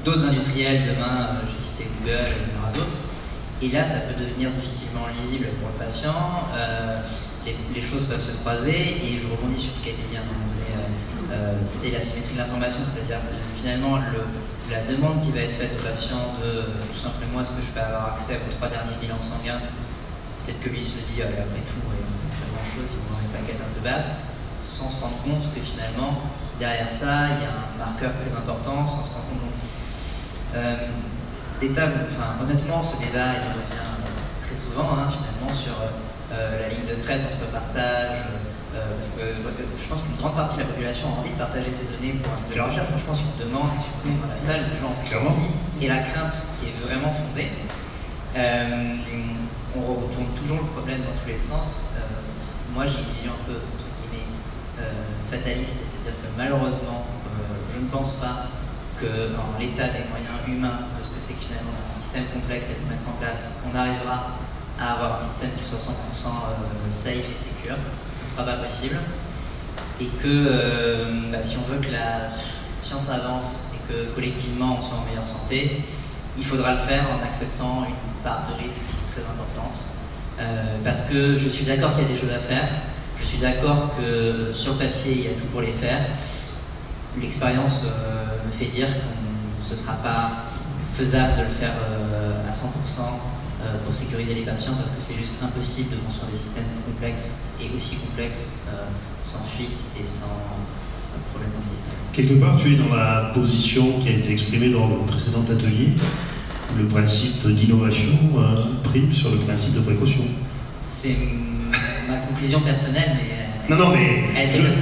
D'autres industriels, demain, j'ai cité Google, il y en aura d'autres. Et là, ça peut devenir difficilement lisible pour le patient. Les choses peuvent se croiser, et je rebondis sur ce qui a été dit à un moment donné, c'est la symétrie de l'information, c'est-à-dire finalement la demande qui va être faite au patient de tout simplement est-ce que je peux avoir accès aux 3 derniers bilans sanguins. Peut-être que lui se dit, allez, après tout, il n'y a pas grand-chose, il va dans les paquettes un peu basses, sans se rendre compte que finalement, derrière ça, il y a un marqueur très important, sans se rendre compte. Honnêtement, ce débat il revient très souvent, finalement, sur la ligne de crête entre partage, parce que je pense qu'une grande partie de la population a envie de partager ces données pour un peu de recherche. Franchement, si on demande, et surtout dans la salle, les gens ont envie, et la crainte qui est vraiment fondée. On retourne toujours le problème dans tous les sens. Moi, j'ai une vision un peu, entre guillemets, fataliste, c'est-à-dire que malheureusement, je ne pense pas qu'en l'état des moyens humains, de ce que c'est que finalement un système complexe à mettre en place, on arrivera à avoir un système qui soit 100% safe et secure. Ce ne sera pas possible. Et que si on veut que la science avance et que collectivement on soit en meilleure santé, il faudra le faire en acceptant une part de risque très importante. Parce que je suis d'accord qu'il y a des choses à faire, je suis d'accord que sur papier il y a tout pour les faire. L'expérience me fait dire que ce ne sera pas faisable de le faire à 100% pour sécuriser les patients, parce que c'est juste impossible de construire des systèmes complexes et aussi complexes sans fuite et sans problème dans le système. Quelque part, tu es dans la position qui a été exprimée dans le précédent atelier, où le principe d'innovation prime sur le principe de précaution. C'est ma conclusion personnelle, mais... Non, mais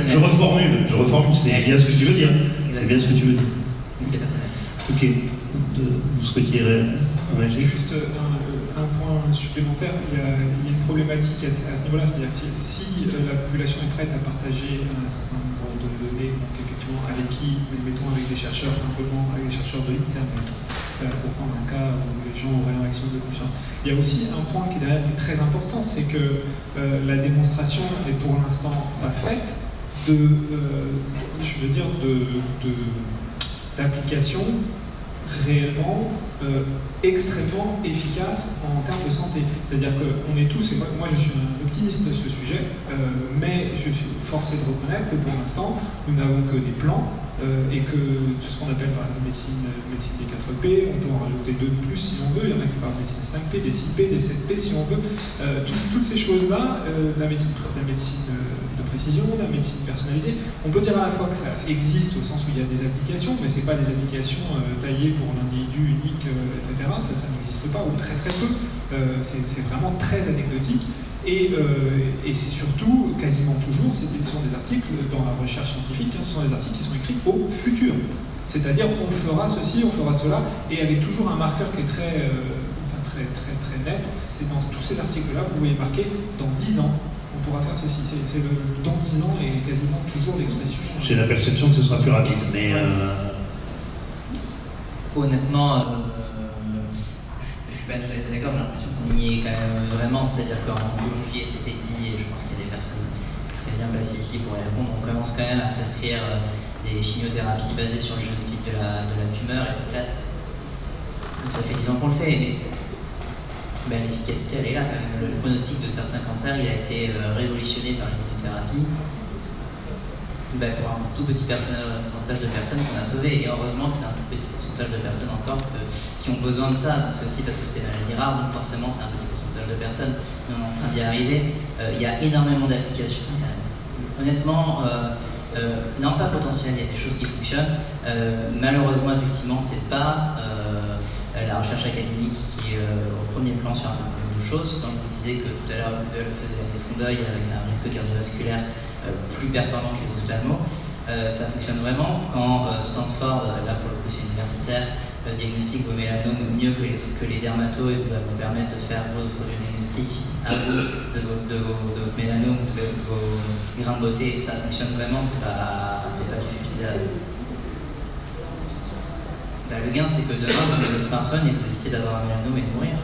je reformule, c'est bien ce que tu veux dire. C'est bien ce que tu veux dire. Mais c'est personnel. Ok, vous souhaitiez réagir? Juste un point supplémentaire, il y a une problématique à ce niveau-là, c'est-à-dire que si la population est prête à partager un certain nombre de données, donc effectivement avec qui, mettons avec des chercheurs, simplement avec des chercheurs de l'INSERM, pour prendre un cas où les gens auraient un maximum de confiance. Il y a aussi un point qui est derrière qui est très important, c'est que la démonstration n'est pour l'instant pas faite d'application réellement extrêmement efficace en termes de santé. C'est-à-dire qu'on est tous, et moi je suis un optimiste à ce sujet, mais je suis forcé de reconnaître que pour l'instant, nous n'avons que des plans et que tout ce qu'on appelle par la médecine des 4P, on peut en rajouter 2 de plus si on veut, il y en a qui parlent de médecine 5P, des 6P, des 7P si on veut. Toutes ces choses-là, la médecine de précision, la médecine personnalisée, on peut dire à la fois que ça existe au sens où il y a des applications, mais ce n'est pas des applications taillées pour l'individu unique, etc. Ça n'existe pas, ou très très peu. C'est vraiment très anecdotique. Et c'est surtout, quasiment toujours, ce sont des articles dans la recherche scientifique, ce sont des articles qui sont écrits au futur. C'est-à-dire, on fera ceci, on fera cela, et avec toujours un marqueur qui est très net. C'est dans tous ces articles-là, vous voyez marqué, dans 10 ans, on pourra faire ceci. C'est le dans 10 ans et quasiment toujours l'expression. J'ai la perception que ce sera plus rapide, mais... Honnêtement, je suis pas tout à fait d'accord, j'ai l'impression qu'on y est quand même vraiment, c'est-à-dire qu'en biologie, c'était dit, et je pense qu'il y a des personnes très bien placées ici pour y répondre, on commence quand même à prescrire des chimiothérapies basées sur le génotype de la tumeur, et donc là, ça fait 10 ans qu'on le fait, mais l'efficacité, elle est là quand même. Le pronostic de certains cancers, il a été révolutionné par l'immunothérapie. Pour un tout petit pourcentage de personnes qu'on a sauvées, et heureusement que c'est un tout petit pourcentage de personnes encore qui ont besoin de ça, donc c'est aussi parce que c'est des maladies rares, donc forcément c'est un petit pourcentage de personnes, mais on est en train d'y arriver. Il y a énormément d'applications. Honnêtement, non pas potentiel, il y a des choses qui fonctionnent. Malheureusement, effectivement, c'est pas la recherche académique qui est au premier plan sur un certain nombre de choses. Quand je vous disais que tout à l'heure, Google faisait des fonds d'œil avec un risque cardiovasculaire plus performant que les ophtalmos. Ça fonctionne vraiment quand Stanford, là pour le coup c'est universitaire, diagnostique vos mélanomes mieux que les dermatos et va vous permettre de faire votre diagnostic à vous de votre mélanome, de vos grains de beauté. Ça fonctionne vraiment, c'est pas du futur. Le gain c'est que demain vous avez votre smartphone et vous évitez d'avoir un mélanome et de mourir.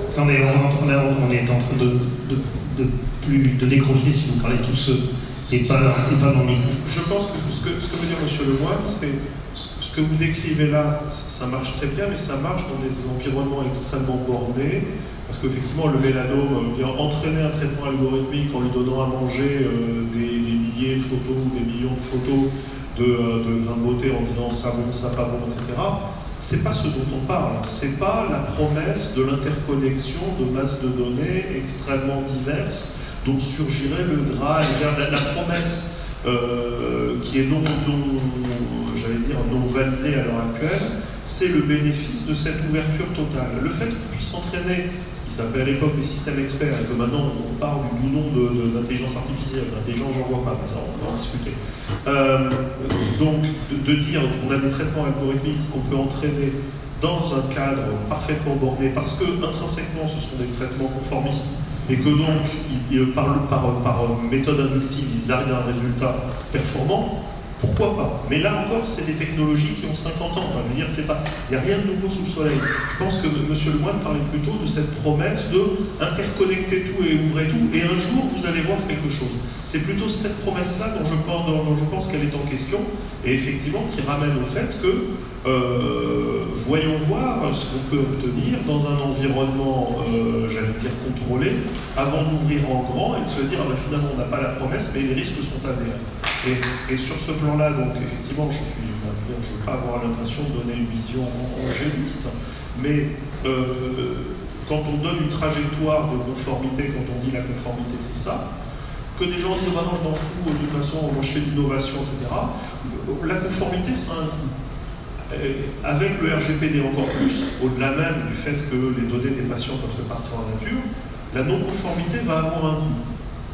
Attendez, on est en train de décrocher si vous parlez tous et pas dans le micro. Je pense que ce que veut dire M. Lemoine, c'est ce que vous décrivez là, ça marche très bien, mais ça marche dans des environnements extrêmement bornés, parce qu'effectivement le mélanome, entraîner un traitement algorithmique en lui donnant à manger des milliers de photos ou des millions de photos de grains de beauté en disant ça bon, ça pas bon, etc. C'est pas ce dont on parle, c'est pas la promesse de l'interconnexion de masses de données extrêmement diverses dont surgirait le Graal. La promesse qui est non validée à l'heure actuelle, c'est le bénéfice de cette ouverture totale. Le fait qu'on puisse entraîner ce qui s'appelait à l'époque des systèmes experts, et que maintenant on parle du nom d'intelligence artificielle, d'intelligence j'en vois pas, mais ça on va en discuter. Donc de dire qu'on a des traitements algorithmiques qu'on peut entraîner dans un cadre parfaitement borné, parce que intrinsèquement ce sont des traitements conformistes, et que donc par méthode inductive ils arrivent à un résultat performant, pourquoi pas? Mais là encore, c'est des technologies qui ont 50 ans. Enfin, je veux dire, il n'y a rien de nouveau sous le soleil. Je pense que M. Lemoine parlait plutôt de cette promesse de interconnecter tout et ouvrir tout, et un jour, vous allez voir quelque chose. C'est plutôt cette promesse-là dont je pense qu'elle est en question, et effectivement, qui ramène au fait que voyons voir ce qu'on peut obtenir dans un environnement, j'allais dire, contrôlé, avant d'ouvrir en grand et de se dire, finalement, on n'a pas la promesse, mais les risques sont avérés. Et sur ce plan-là, donc effectivement, je ne veux pas avoir l'impression de donner une vision angéliste, Mais quand on donne une trajectoire de conformité, quand on dit la conformité c'est ça, que des gens disent bah non je m'en fous, de toute façon moi je fais de l'innovation, etc. La conformité ça a un coût. Avec le RGPD encore plus, au-delà même du fait que les données des patients peuvent repartir en nature, la non-conformité va avoir un coût.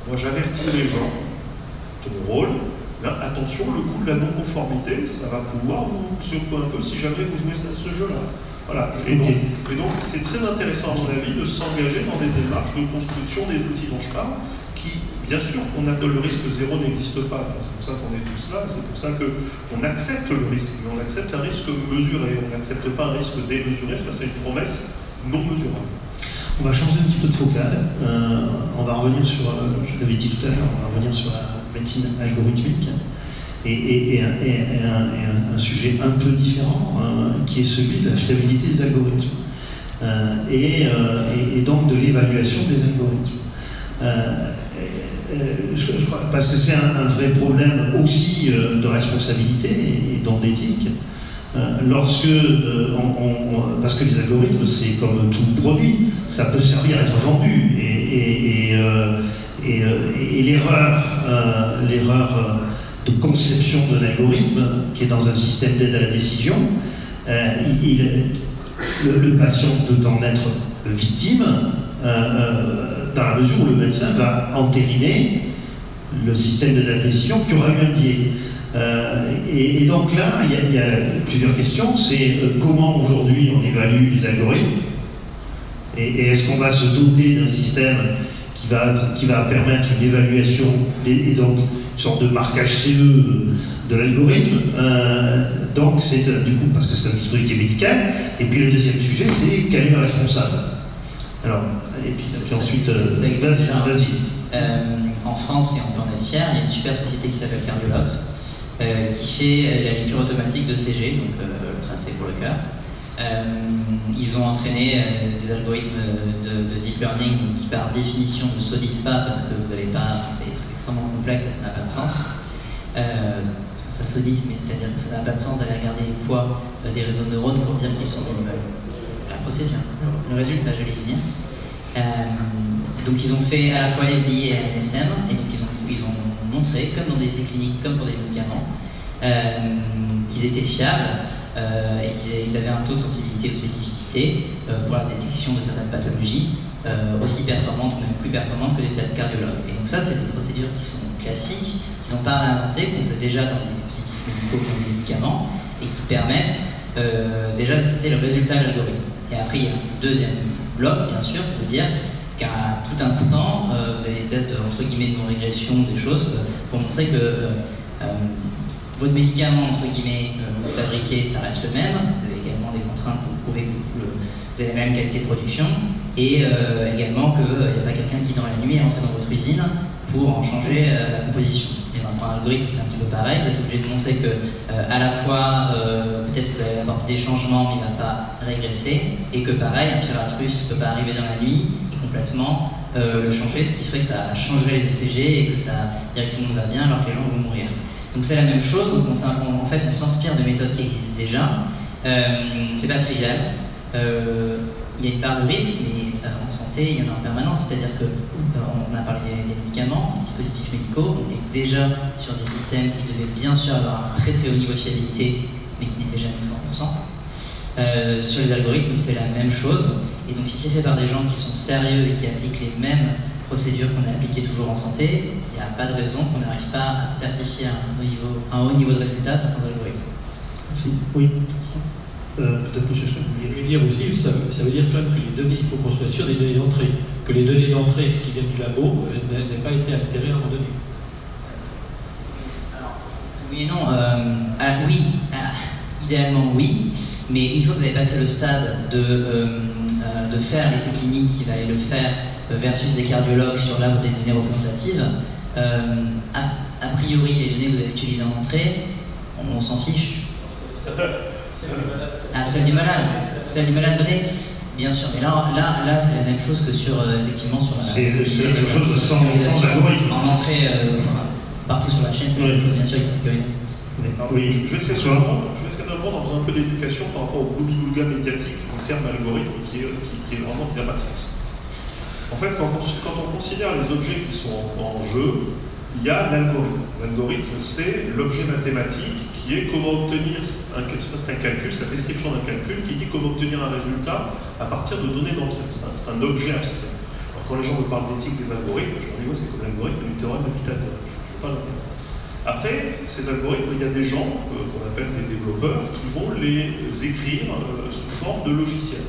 Moi j'avertis les gens de mon rôle, attention, le coût de la non-conformité, ça va pouvoir vous secouer un peu si jamais vous jouez à ce jeu-là. Voilà. Et donc c'est très intéressant à mon avis de s'engager dans des démarches de construction des outils dont je parle, qui, bien sûr, le risque zéro n'existe pas. C'est pour ça qu'on est tous là, c'est pour ça qu'on accepte le risque, mais on accepte un risque mesuré, on n'accepte pas un risque démesuré face à une promesse non mesurable. On va changer un petit peu de focale. On va revenir sur, je l'avais dit tout à l'heure, on va revenir sur la médecine algorithmique et un sujet un peu différent qui est celui de la fiabilité des algorithmes et donc de l'évaluation des algorithmes. Je crois, parce que c'est un vrai problème aussi de responsabilité et donc d'éthique. Parce que les algorithmes, c'est comme tout produit, ça peut servir à être vendu et l'erreur de conception d'un algorithme qui est dans un système d'aide à la décision, le patient peut en être victime dans la mesure où le médecin va entériner le système d'aide à la décision qui aura eu un biais. Et donc là, il y a plusieurs questions. C'est comment aujourd'hui on évalue les algorithmes et est-ce qu'on va se doter d'un système qui va permettre une évaluation et donc une sorte de marquage CE de l'algorithme. Donc c'est du coup parce que c'est un dispositif médical. Et puis le deuxième sujet, c'est quel est le responsable. Alors, et puis ensuite, vas-y. En France et en plan entière, il y a une super société qui s'appelle Cardiologs, qui fait la lecture automatique de CG, donc le tracé pour le cœur. Ils ont entraîné des algorithmes de deep learning qui par définition ne s'auditent pas parce que vous n'allez pas, c'est extrêmement complexe et ça n'a pas de sens. Ça s'audite, mais c'est-à-dire que ça n'a pas de sens d'aller regarder les poids des réseaux de neurones pour dire qu'ils sont des nouvelles. La procédure, le résultat, je vais y venir. Donc ils ont fait à la fois FDA et ANSM, et donc ils ont montré, comme dans des essais cliniques, comme pour des médicaments, qu'ils étaient fiables et qu'ils avaient un taux de sensibilité ou de spécificité pour la détection de certaines pathologies aussi performantes ou même plus performantes que des cardiologues. Et donc ça, c'est des procédures qui sont classiques, qui ne sont pas réinventées, qu'on faisait déjà dans les dispositifs médicaux comme les médicaments, et qui permettent déjà de tester le résultat de l'algorithme. Et après, il y a un deuxième bloc, bien sûr, c'est de dire qu'à tout instant, vous avez des tests entre guillemets de non-régression, des choses pour montrer que votre médicament, entre guillemets, fabriqué, ça reste le même. Vous avez également des contraintes pour prouver que vous avez la même qualité de production et également qu'il n'y a pas quelqu'un qui, dans la nuit, est entré dans votre usine pour en changer la composition. Et dans un algorithme, c'est un petit peu pareil. Vous êtes obligé de montrer que, à la fois, peut-être que vous allez apporter des changements, mais il ne va pas régresser, et que, pareil, un piratrus ne peut pas arriver dans la nuit et complètement le changer, ce qui ferait que ça changerait les ECG et que ça dirait que tout le monde va bien alors que les gens vont mourir. Donc c'est la même chose, donc en fait on s'inspire de méthodes qui existent déjà. C'est pas trivial. Il y a une part de risque, mais en santé, il y en a en permanence. C'est-à-dire qu'on a parlé des médicaments, des dispositifs médicaux, on est déjà sur des systèmes qui devaient bien sûr avoir un très très haut niveau de fiabilité, mais qui n'étaient jamais 100%. Sur les algorithmes, c'est la même chose. Et donc si c'est fait par des gens qui sont sérieux et qui appliquent les mêmes procédures qu'on a appliquées toujours en santé, il n'y a pas de raison qu'on n'arrive pas à certifier un haut niveau de résultat à certains algorithmes. Merci. Oui. Peut-être que je veux dire aussi, ça veut dire quand même que les données, il faut qu'on soit sûr des données d'entrée. Que les données d'entrée, ce qui vient du labo, n'aient pas été altérées à un moment donné. Alors, oui et non. Oui, idéalement oui, mais une fois que vous avez passé le stade de faire l'essai clinique qui va aller le faire versus des cardiologues sur l'arbre des données représentatives, a priori, les données que vous avez utilisées en entrée, on s'en fiche. Ah, celle du malade donné, bien sûr. Mais là c'est la même chose que sur effectivement sur la. C'est la même chose sans algorithme. En entrée, partout sur la chaîne, c'est la même chose, bien sûr, il faut sécuriser. Oui, je vais essayer de répondre en faisant un peu d'éducation par rapport au gloubi-boulga médiatique du terme algorithme qui n'a pas de sens. En fait, quand on considère les objets qui sont en jeu, il y a l'algorithme. L'algorithme, c'est l'objet mathématique qui est comment obtenir c'est un calcul, c'est la description d'un calcul qui dit comment obtenir un résultat à partir de données d'entrée. C'est un objet abstrait. Alors quand les gens me parlent d'éthique des algorithmes, je leur dis c'est comme l'algorithme du théorème de Pythagore. Je ne veux pas l'intérêt. Après, ces algorithmes, il y a des gens qu'on appelle des développeurs qui vont les écrire sous forme de logiciels.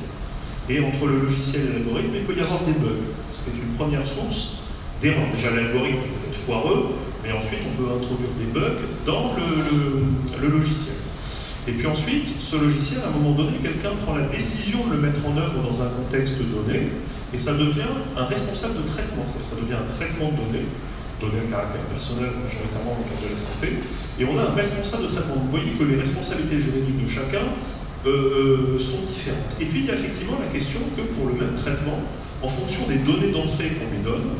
Et entre le logiciel et l'algorithme, il peut y avoir des bugs. C'est une première source d'erreur. Déjà, l'algorithme peut être foireux, mais ensuite, on peut introduire des bugs dans le logiciel. Et puis ensuite, ce logiciel, à un moment donné, quelqu'un prend la décision de le mettre en œuvre dans un contexte donné, et ça devient un responsable de traitement. Ça devient un traitement de données à caractère personnel, majoritairement dans le cadre de la santé, et on a un responsable de traitement. Vous voyez que les responsabilités juridiques de chacun sont différentes. Et puis il y a effectivement la question que pour le même traitement, en fonction des données d'entrée qu'on lui donne,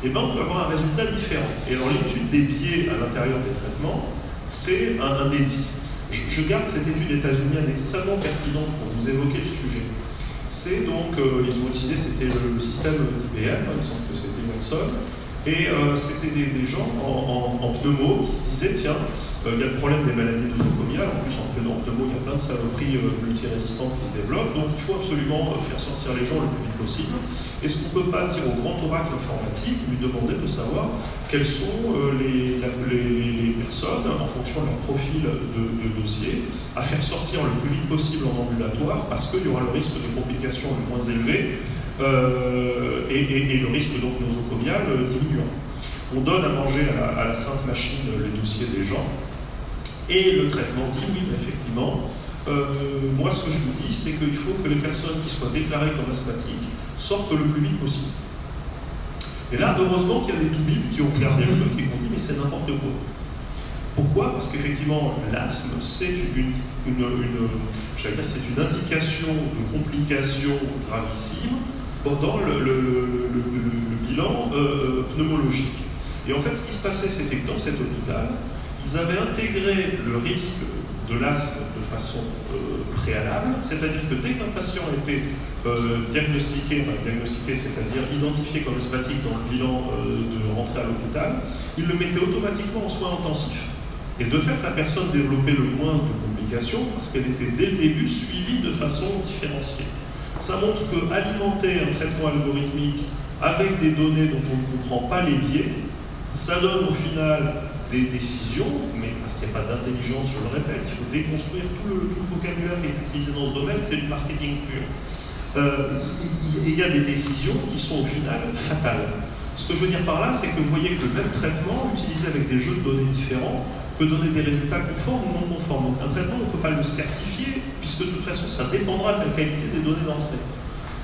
on peut avoir un résultat différent. Et alors l'étude des biais à l'intérieur des traitements, c'est un délice. Je garde cette étude états-unienne extrêmement pertinente pour vous évoquer le sujet. C'est donc, ils ont utilisé, c'était le système d'IBM, il me semble que c'était Watson, et c'était des gens en pneumo qui se disaient, tiens, il y a le problème des maladies nosocomiales, en plus en pneumo, il y a plein de saloperies multirésistantes qui se développent, donc il faut absolument faire sortir les gens le plus vite possible. Est-ce qu'on ne peut pas dire au grand oracle informatique, lui demander de savoir quelles sont les personnes, en fonction de leur profil de dossier, à faire sortir le plus vite possible en ambulatoire, parce qu'il y aura le risque de complications le moins élevé, et le risque donc nosocomial diminuant. On donne à manger à la sainte machine les dossiers des gens, et le traitement dit, oui, effectivement, moi ce que je vous dis, c'est qu'il faut que les personnes qui soient déclarées comme asthmatiques sortent le plus vite possible. Et là, heureusement qu'il y a des toubibs qui ont regardé le truc et qui ont dit, mais c'est n'importe quoi. Pourquoi ? Parce qu'effectivement, l'asthme, c'est une indication de complications gravissimes pendant le bilan pneumologique. Et en fait, ce qui se passait, c'était que dans cet hôpital, ils avaient intégré le risque de l'asthme de façon préalable, c'est-à-dire que dès qu'un patient était diagnostiqué, c'est-à-dire identifié comme asthmatique dans le bilan de rentrée à l'hôpital, ils le mettaient automatiquement en soins intensifs. Et de fait, la personne développait le moins de complications parce qu'elle était dès le début suivie de façon différenciée. Ça montre qu'alimenter un traitement algorithmique avec des données dont on ne comprend pas les biais, ça donne au final des décisions, mais parce qu'il n'y a pas d'intelligence, je le répète, il faut déconstruire tout le vocabulaire qui est utilisé dans ce domaine, c'est du marketing pur. Il y a des décisions qui sont au final fatales. Ce que je veux dire par là, c'est que vous voyez que le même traitement, utilisé avec des jeux de données différents, peut donner des résultats conformes ou non conformes. Donc un traitement, on ne peut pas le certifier, puisque de toute façon, ça dépendra de la qualité des données d'entrée.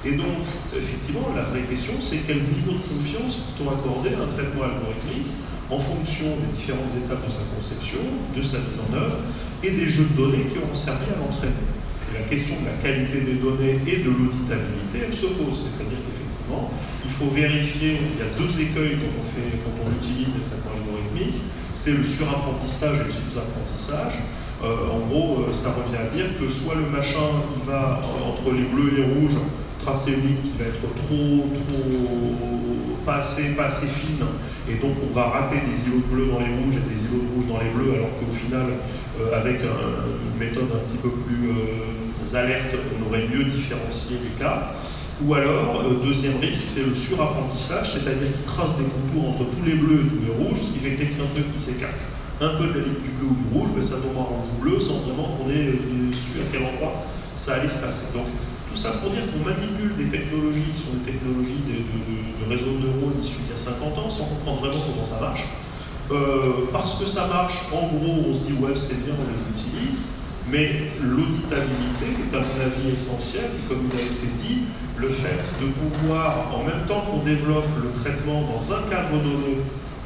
Et donc, effectivement, la vraie question, c'est quel niveau de confiance peut-on accorder à un traitement algorithmique en fonction des différentes étapes de sa conception, de sa mise en œuvre, et des jeux de données qui auront servi à l'entraîner. Et la question de la qualité des données et de l'auditabilité, elle se pose. C'est-à-dire qu'effectivement, il faut vérifier, il y a deux écueils quand on utilise des traitements algorithmiques, c'est le surapprentissage et le sous-apprentissage. En gros, ça revient à dire que soit le machin, il va entre les bleus et les rouges, tracer une ligne qui va être pas assez fine, et donc on va rater des îlots de bleu dans les rouges et des îlots de rouge dans les bleus, alors qu'au final, avec une méthode un petit peu plus alerte, on aurait mieux différencié les cas. Ou alors, deuxième risque, c'est le surapprentissage, c'est-à-dire qu'il trace des contours entre tous les bleus et tous les rouges, ce qui fait que dès qu'il y a un truc qui s'écarte un peu de la ligne du bleu ou du rouge, ça tombe en rouge ou bleu sans vraiment qu'on ait su à quel endroit ça allait se passer. Donc, tout ça pour dire qu'on manipule des technologies qui sont des technologies de réseaux de neurones issus d'il y a 50 ans sans comprendre vraiment comment ça marche. Parce que ça marche, en gros, on se dit ouais, c'est bien, on les utilise, mais l'auditabilité est à mon avis essentielle, et comme il a été dit, le fait de pouvoir, en même temps qu'on développe le traitement dans un cadre donné,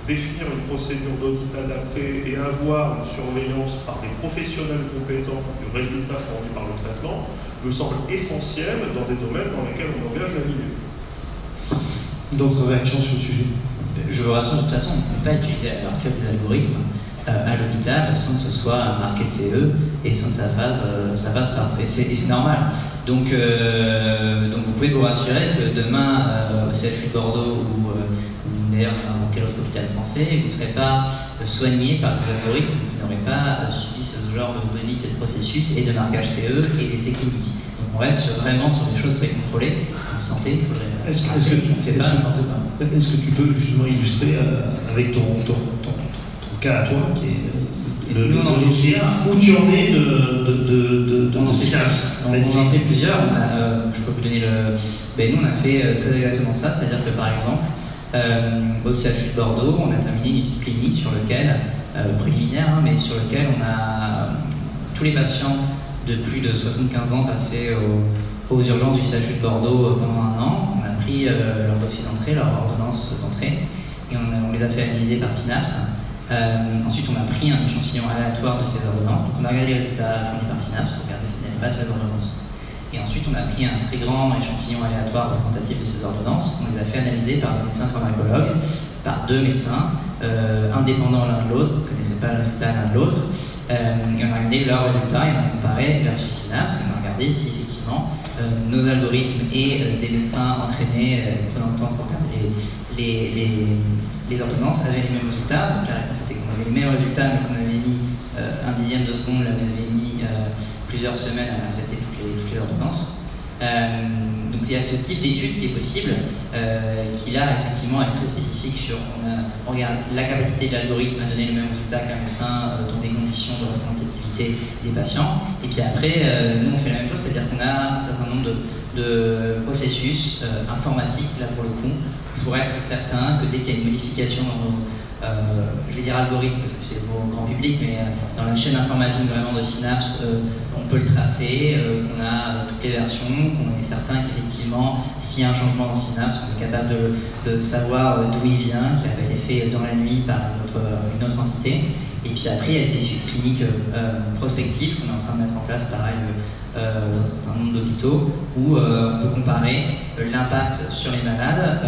définir une procédure d'audit adaptée et avoir une surveillance par des professionnels compétents du résultat fourni par le traitement, me semble essentiel dans des domaines dans lesquels on engage la vie. D'autres réactions sur le sujet ? Je vous rassure, de toute façon, on ne peut pas utiliser à l'heure actuelle des algorithmes à l'hôpital sans que ce soit marqué CE et sans que ça passe par. Et c'est normal. Donc vous pouvez vous rassurer que demain, au CHU de Bordeaux ou d'ailleurs dans quel autre hôpital français, vous ne serez pas soigné par des algorithmes qui n'auraient pas subi ce genre de données de processus et de marquage CE et d'essais cliniques. Donc on reste vraiment sur des choses très contrôlées, parce qu'en santé, est-ce que tu peux justement illustrer avec ton cas à toi, qui est le dossier où tu en es de Synapse? On en fait plusieurs. Je peux vous donner nous, on a fait très exactement ça, c'est-à-dire que par exemple, au CHU de Bordeaux, on a terminé une étude clinique sur lequel, préliminaire, mais sur lequel on a tous les patients de plus de 75 ans passés aux urgences du CHU de Bordeaux pendant 1 an. On a pris leur dossier d'entrée, leur ordonnance d'entrée, et on les a fait analyser par Synapse. Ensuite, on a pris un échantillon aléatoire de ces ordonnances. Donc, on a regardé les résultats fournis par Synapse pour regarder s'il n'y avait pas sur les ordonnances. Et ensuite, on a pris un très grand échantillon aléatoire représentatif de ces ordonnances. On les a fait analyser par des médecins pharmacologues, par 2 médecins, indépendants l'un de l'autre, qui ne connaissaient pas le résultat l'un de l'autre. Et on a regardé leurs résultats et on a comparé versus Synapse. Et on a regardé si effectivement nos algorithmes et des médecins entraînés prenant le temps pour regarder les ordonnances avaient les mêmes résultats. Donc la réponse était qu'on avait les mêmes résultats, mais qu'on avait mis 1/10 de seconde, là, on avait mis plusieurs semaines à traiter toutes les ordonnances. Donc il y a ce type d'étude qui est possible, qui là effectivement est très spécifique sur, on regarde la capacité de l'algorithme à donner le même résultat qu'un médecin dans des conditions de représentativité des patients. Et puis après, nous on fait la même chose, c'est-à-dire qu'on a un certain nombre de processus informatiques, là pour le coup, pour être certain que dès qu'il y a une modification dans nos je vais dire algorithme parce que c'est pour le grand public, mais dans la chaîne informatique vraiment de Synapse, on peut le tracer, qu'on a toutes les versions, qu'on est certain qu'effectivement, s'il y a un changement dans Synapse, on est capable de savoir d'où il vient, qu'il avait été fait dans la nuit par une autre entité. Et puis après, il y a des études cliniques prospectives qu'on est en train de mettre en place, pareil, dans un certain nombre d'hôpitaux, où on peut comparer l'impact sur les malades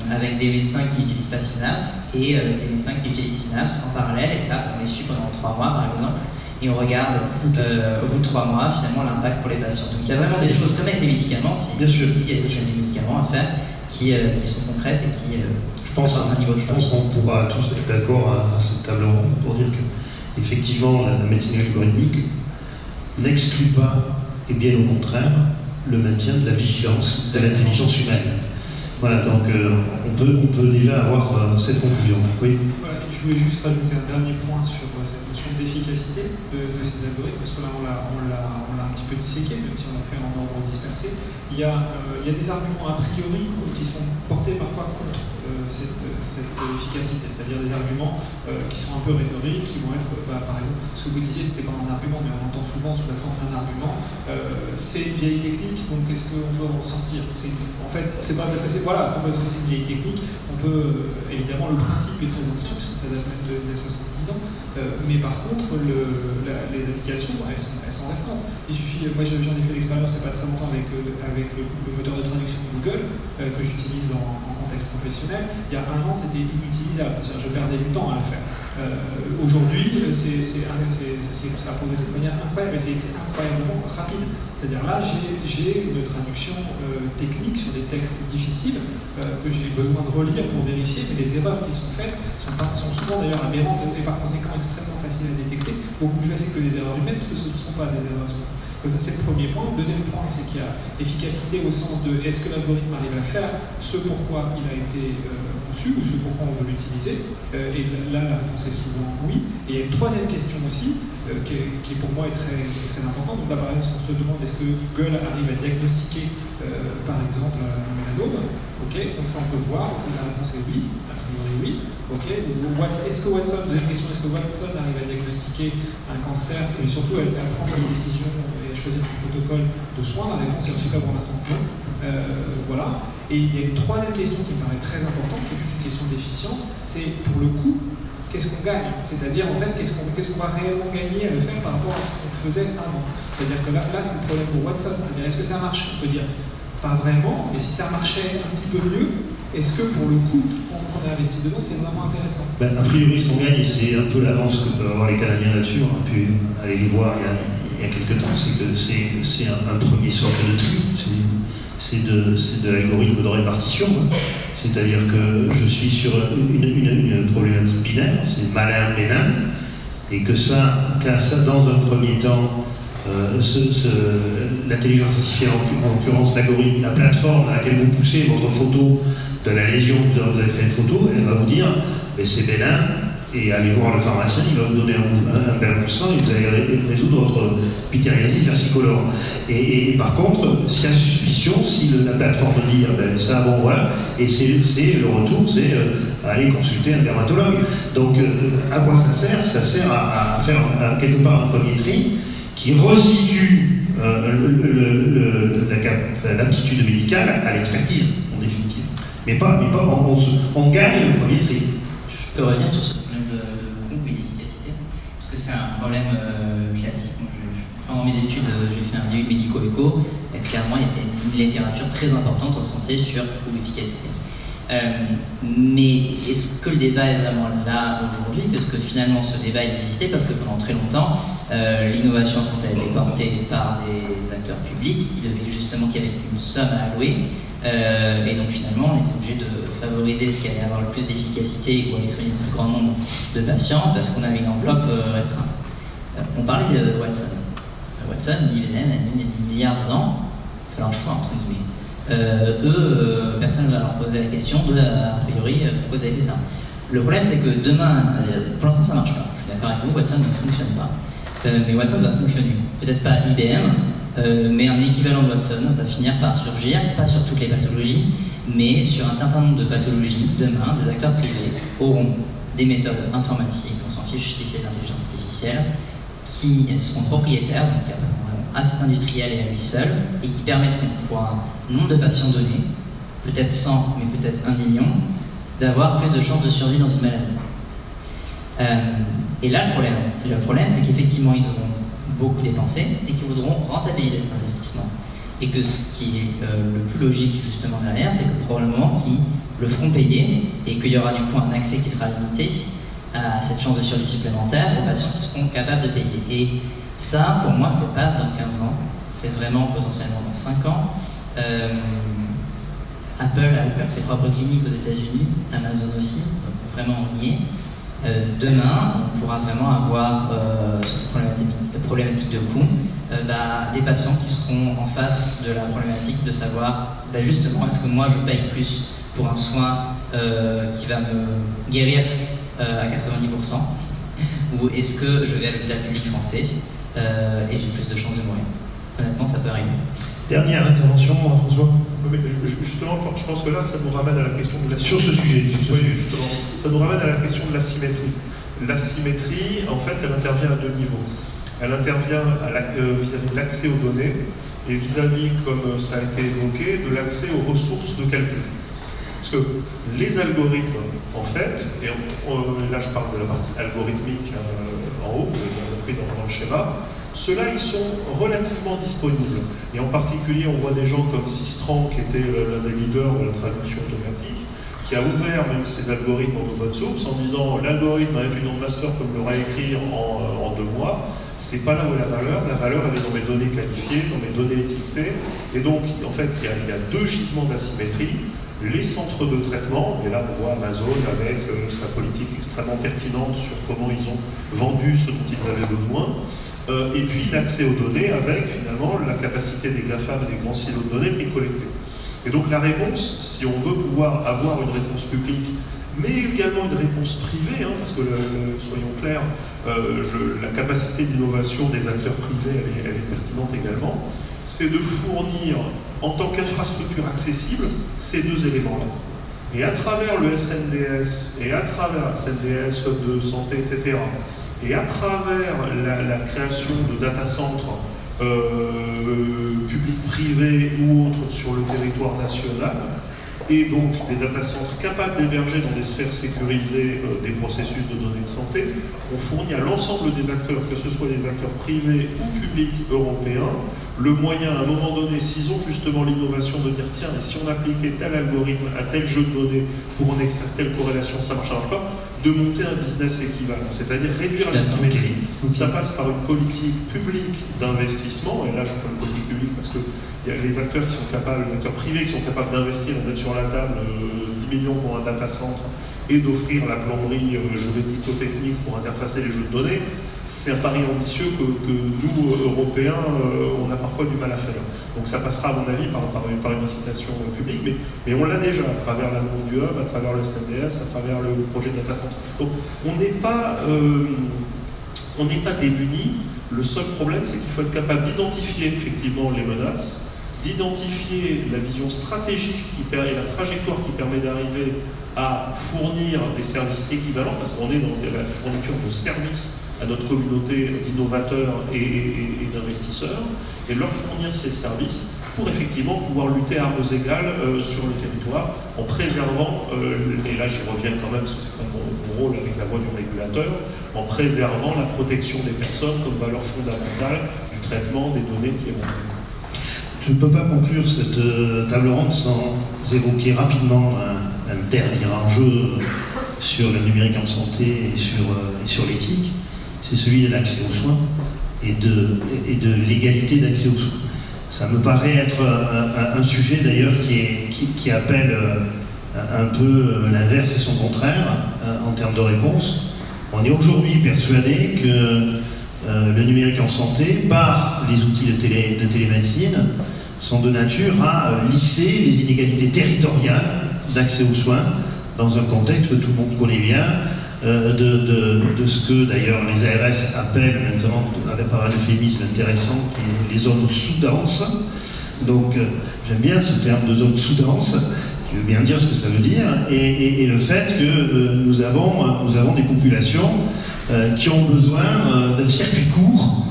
avec des médecins qui n'utilisent pas Synapse et des médecins qui utilisent Synapse en parallèle. Et là, on est su pendant 3 mois, par exemple, et on regarde au bout de 3 mois, finalement, l'impact pour les patients. Donc il y a vraiment des choses comme avec les médicaments, si il y a des médicaments à faire qui sont concrètes et qui... Je pense qu'on pourra tous être d'accord à cette table ronde pour dire que effectivement la médecine algorithmique n'exclut pas, et bien au contraire, le maintien de la vigilance de l'intelligence humaine. Voilà, donc on peut déjà avoir cette conclusion. Oui. Voilà, je voulais juste rajouter un dernier point sur cette notion d'efficacité de ces algorithmes, parce que là on l'a un petit peu disséqué, même si on l'a fait en ordre dispersé. Il y a des arguments a priori qui sont portés parfois contre cette efficacité, c'est-à-dire des arguments qui sont un peu rhétoriques, qui vont être, par exemple, ce que vous disiez, c'était pas un argument, mais on entend souvent sous la forme d'un argument, c'est une vieille technique, donc qu'est-ce qu'on peut en sortir? En fait, c'est pas parce que c'est une vieille technique, on peut, évidemment, le principe est très ancien, puisque ça date même d'il y a 70 ans, mais par contre, les applications, elles sont récentes. Il suffit, moi j'en ai fait l'expérience il n'y a pas très longtemps avec le moteur de traduction de Google, que j'utilise en contexte professionnel. Il y a 1 an, c'était inutilisable, c'est-à-dire je perdais du temps à le faire. Aujourd'hui, ça a progressé de manière incroyable, mais c'est incroyablement rapide. C'est-à-dire là, j'ai une traduction technique sur des textes difficiles que j'ai besoin de relire pour vérifier, mais les erreurs qui sont faites sont souvent d'ailleurs aberrantes et par conséquent extrêmement faciles à détecter, beaucoup plus faciles que les erreurs humaines, parce que ce ne sont pas des erreurs humaines. Donc ça, c'est le premier point. Le deuxième point, c'est qu'il y a efficacité au sens de est-ce que l'algorithme arrive à faire ce pourquoi il a été conçu ou ce pourquoi on veut l'utiliser. Et là, la réponse est souvent oui. Et il y a une troisième question aussi, qui pour moi est très, très importante. Donc là, par exemple, on se demande est-ce que Google arrive à diagnostiquer, par exemple, un mélanome. Okay. Donc ça, on peut voir. Donc, la réponse est oui. A priori, oui. Okay. Est-ce que Watson, deuxième question, est-ce que Watson arrive à diagnostiquer un cancer et surtout à prendre une décision et à choisir un protocole de soins? La réponse est en tout cas pour l'instant non. Voilà. Et il y a une troisième question qui me paraît très importante, qui est plus une question d'efficience, c'est pour le coup, qu'est-ce qu'on gagne? C'est-à-dire en fait, qu'est-ce qu'on va réellement gagner à le faire par rapport à ce qu'on faisait avant? C'est-à-dire que là c'est le problème pour Watson, c'est-à-dire est-ce que ça marche? On peut dire pas vraiment, mais si ça marchait un petit peu mieux, est-ce que pour le coup, on a investi dedans, c'est vraiment intéressant? A priori, ce qu'on gagne, et c'est un peu l'avance que peuvent avoir les Canadiens là-dessus, on a pu aller les voir il y a quelques temps, c'est que c'est un premier socle de tri, c'est de l'algorithme de répartition, hein. C'est-à-dire que je suis sur une problématique binaire, c'est malin-bénin, et que ça, dans un premier temps, l'intelligence artificielle, en l'occurrence l'algorithme, la plateforme à laquelle vous poussez votre photo de la lésion que vous avez fait une photo, elle va vous dire c'est bénin, et allez voir le pharmacien, il va vous donner un Benloxan et vous allez résoudre votre pityriasis versicolore. Et par contre, s'il y a suspicion, si la plateforme dit ça, bon voilà, et c'est le retour, c'est aller consulter un dermatologue. Donc à quoi ça sert? Ça sert à faire quelque part un premier tri qui resitue l'aptitude médicale à l'expertise, en définitive. Mais pas on gagne le premier tri. Je peux revenir sur ce problème de coût et d'efficacité, parce que c'est un problème classique. Moi, pendant mes études, j'ai fait un DU médico-éco, et clairement, il y a une littérature très importante en santé sur coût et efficacité. Mais est-ce que le débat est vraiment là aujourd'hui? Parce que finalement, ce débat il existait parce que pendant très longtemps, l'innovation en santé a été portée par des acteurs publics qui y avait une somme à allouer. Et donc finalement, on était obligé de favoriser ce qui allait avoir le plus d'efficacité ou aller soigner le plus grand nombre de patients parce qu'on avait une enveloppe restreinte. On parlait de Watson. Watson, l'IVN a mis 10 milliards dedans, c'est leur choix entre guillemets. Personne ne va leur poser la question de, a priori, pourquoi vous avez fait ça. Le problème, c'est que demain, pour l'instant, ça marche pas. Je suis d'accord avec vous, Watson ne fonctionne pas. Mais Watson va fonctionner. Peut-être pas IBM, mais un équivalent de Watson va finir par surgir, pas sur toutes les pathologies, mais sur un certain nombre de pathologies. Demain, des acteurs privés auront des méthodes informatiques, on s'en fiche si c'est l'intelligence artificielle, qui seront propriétaires, donc qui appartiendront à cet industriel et à lui seul, et qui permettront pour un nombre de patients donnés, peut-être 100, mais peut-être 1 million, d'avoir plus de chances de survie dans une maladie. Et là, le problème, c'est qu'effectivement, ils auront beaucoup dépensé et qu'ils voudront rentabiliser cet investissement. Et que ce qui est le plus logique, justement, derrière, c'est que probablement qu'ils le feront payer et qu'il y aura du coup un accès qui sera limité à cette chance de survie supplémentaire aux patients qui seront capables de payer. Et ça, pour moi, c'est pas dans 15 ans, c'est vraiment potentiellement dans 5 ans. Apple a ouvert ses propres cliniques aux États-Unis, Amazon aussi, donc vraiment on y est. Demain, on pourra vraiment avoir, sur cette problématique de coût, des patients qui seront en face de la problématique de savoir, justement, est-ce que moi je paye plus pour un soin qui va me guérir à 90%, ou est-ce que je vais à l'hôpital public français et j'ai plus de chances de mourir? Honnêtement, ça peut arriver. Dernière intervention, François. Oui, mais justement, je pense que là, ça nous ramène à la question de la sur ce sujet. Justement, ça nous ramène à la question de l'asymétrie. L'asymétrie, en fait, elle intervient à deux niveaux. Elle intervient vis-à-vis de l'accès aux données et vis-à-vis, comme ça a été évoqué, de l'accès aux ressources de calcul. Parce que les algorithmes, en fait, et là je parle de la partie algorithmique en haut, vous avez compris dans le schéma, ceux-là, ils sont relativement disponibles. Et en particulier, on voit des gens comme Sistran, qui était l'un des leaders de la traduction automatique, qui a ouvert même ses algorithmes en open source en disant l'algorithme avec une nom de master comme le réécrire en 2 mois, c'est pas là où est la valeur elle est dans mes données qualifiées, dans mes données étiquetées. Et donc, en fait, il y a 2 gisements d'asymétrie. Les centres de traitement, et là on voit Amazon avec sa politique extrêmement pertinente sur comment ils ont vendu ce dont ils avaient besoin, et puis l'accès aux données avec finalement la capacité des GAFAM et des grands silos de données de les collecter. Et donc la réponse, si on veut pouvoir avoir une réponse publique, mais également une réponse privée, parce que soyons clairs, la capacité d'innovation des acteurs privés, elle est pertinente également, c'est de fournir en tant qu'infrastructure accessible ces 2 éléments-là. Et à travers le SNDS, et à travers SNDS, Code de santé, etc., et à travers la création de data centres publics, privés ou autres sur le territoire national, et donc des data centres capables d'héberger dans des sphères sécurisées des processus de données de santé. On fournit à l'ensemble des acteurs, que ce soit des acteurs privés ou publics européens, le moyen à un moment donné, s'ils ont justement l'innovation de dire tiens, mais si on appliquait tel algorithme à tel jeu de données pour en extraire telle corrélation, ça marche pas, de monter un business équivalent, c'est-à-dire réduire la symétrie. Ça passe par une politique publique d'investissement, et là je parle de politique publique parce que il y a les acteurs qui sont capables, les acteurs privés qui sont capables d'investir, de mettre sur la table 10 millions pour un data center et d'offrir la plomberie juridico-technique pour interfacer les jeux de données. C'est un pari ambitieux que nous, Européens, on a parfois du mal à faire. Donc ça passera, à mon avis, par une incitation publique, mais on l'a déjà à travers l'annonce du hub, à travers le CNDS, à travers le projet Data Center. Donc on n'est pas démunis. Le seul problème, c'est qu'il faut être capable d'identifier effectivement les menaces, d'identifier la vision stratégique et la trajectoire qui permet d'arriver à fournir des services équivalents, parce qu'on est dans la fourniture de services à notre communauté d'innovateurs et d'investisseurs, et leur fournir ces services pour effectivement pouvoir lutter à armes égales sur le territoire, en préservant, et là j'y reviens quand même, parce que c'est mon rôle avec la voix du régulateur, en préservant la protection des personnes comme valeur fondamentale du traitement des données qui est rendu. Je ne peux pas conclure cette table ronde sans évoquer rapidement un dernier enjeu sur le numérique en santé et sur l'éthique. C'est celui de l'accès aux soins et de l'égalité d'accès aux soins. Ça me paraît être un sujet d'ailleurs qui appelle un peu l'inverse et son contraire en termes de réponse. On est aujourd'hui persuadé que le numérique en santé, par les outils de télémédecine, sont de nature à lisser les inégalités territoriales d'accès aux soins dans un contexte que tout le monde connaît bien, de ce que d'ailleurs les ARS appellent maintenant, avec par un euphémisme intéressant, qui est les zones sous-denses. Donc j'aime bien ce terme de zone sous-dense, qui veut bien dire ce que ça veut dire, et le fait que nous avons des populations qui ont besoin d'un circuit court,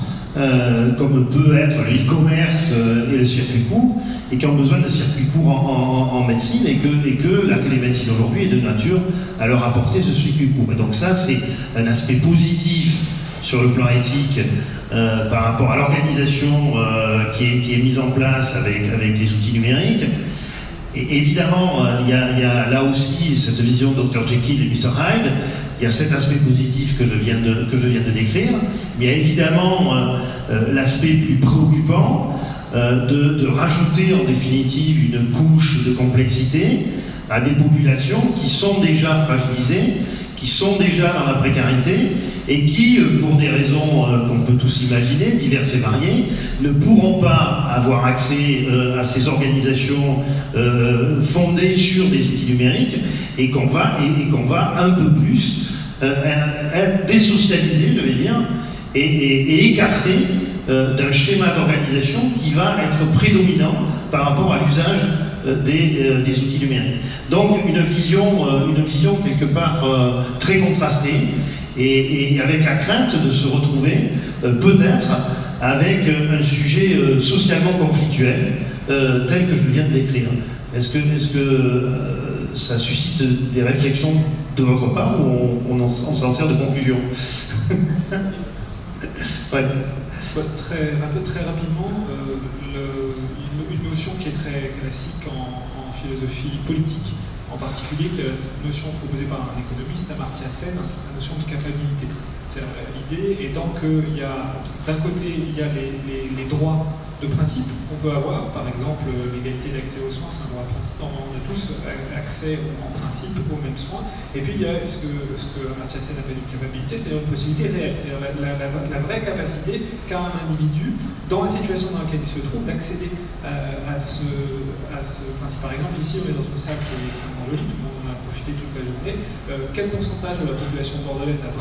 comme peut être le e-commerce et le circuit court, et qui ont besoin de circuits courts en médecine, et que la télémédecine aujourd'hui est de nature à leur apporter ce circuit court. Et donc ça, c'est un aspect positif sur le plan éthique par rapport à l'organisation qui est mise en place avec les outils numériques. Et évidemment, il y a là aussi cette vision de Dr Jekyll et Mr Hyde. Il y a cet aspect positif que je viens de décrire, mais il y a évidemment l'aspect plus préoccupant de rajouter en définitive une couche de complexité à des populations qui sont déjà fragilisées, qui sont déjà dans la précarité et qui, pour des raisons qu'on peut tous imaginer, diverses et variées, ne pourront pas avoir accès à ces organisations fondées sur des outils numériques et qu'on va un peu plus désocialiser, je vais dire, et écarter d'un schéma d'organisation qui va être prédominant par rapport à l'usage des outils numériques. Donc une vision quelque part très contrastée et avec la crainte de se retrouver peut-être avec un sujet socialement conflictuel tel que je viens de l'écrire. Est-ce que ça suscite des réflexions de votre part ou on s'en sert de conclusion? Ouais. Très rapidement, une notion qui est très classique en philosophie politique, en particulier, une notion proposée par un économiste, Amartya Sen, la notion de capacité. L'idée étant qu'il y a, d'un côté, il y a les droits de principe qu'on peut avoir, par exemple l'égalité d'accès aux soins, c'est un droit de principe, on a tous accès en principe aux mêmes soins, et puis il y a ce que Amartya Sen appelle une capacité, c'est-à-dire une possibilité réelle, c'est-à-dire la vraie capacité qu'a un individu, dans la situation dans laquelle il se trouve, d'accéder à ce principe. Par exemple, ici on est dans une salle qui est extrêmement jolie, tout le monde en a profité toute la journée. Quel pourcentage de la population bordelaise a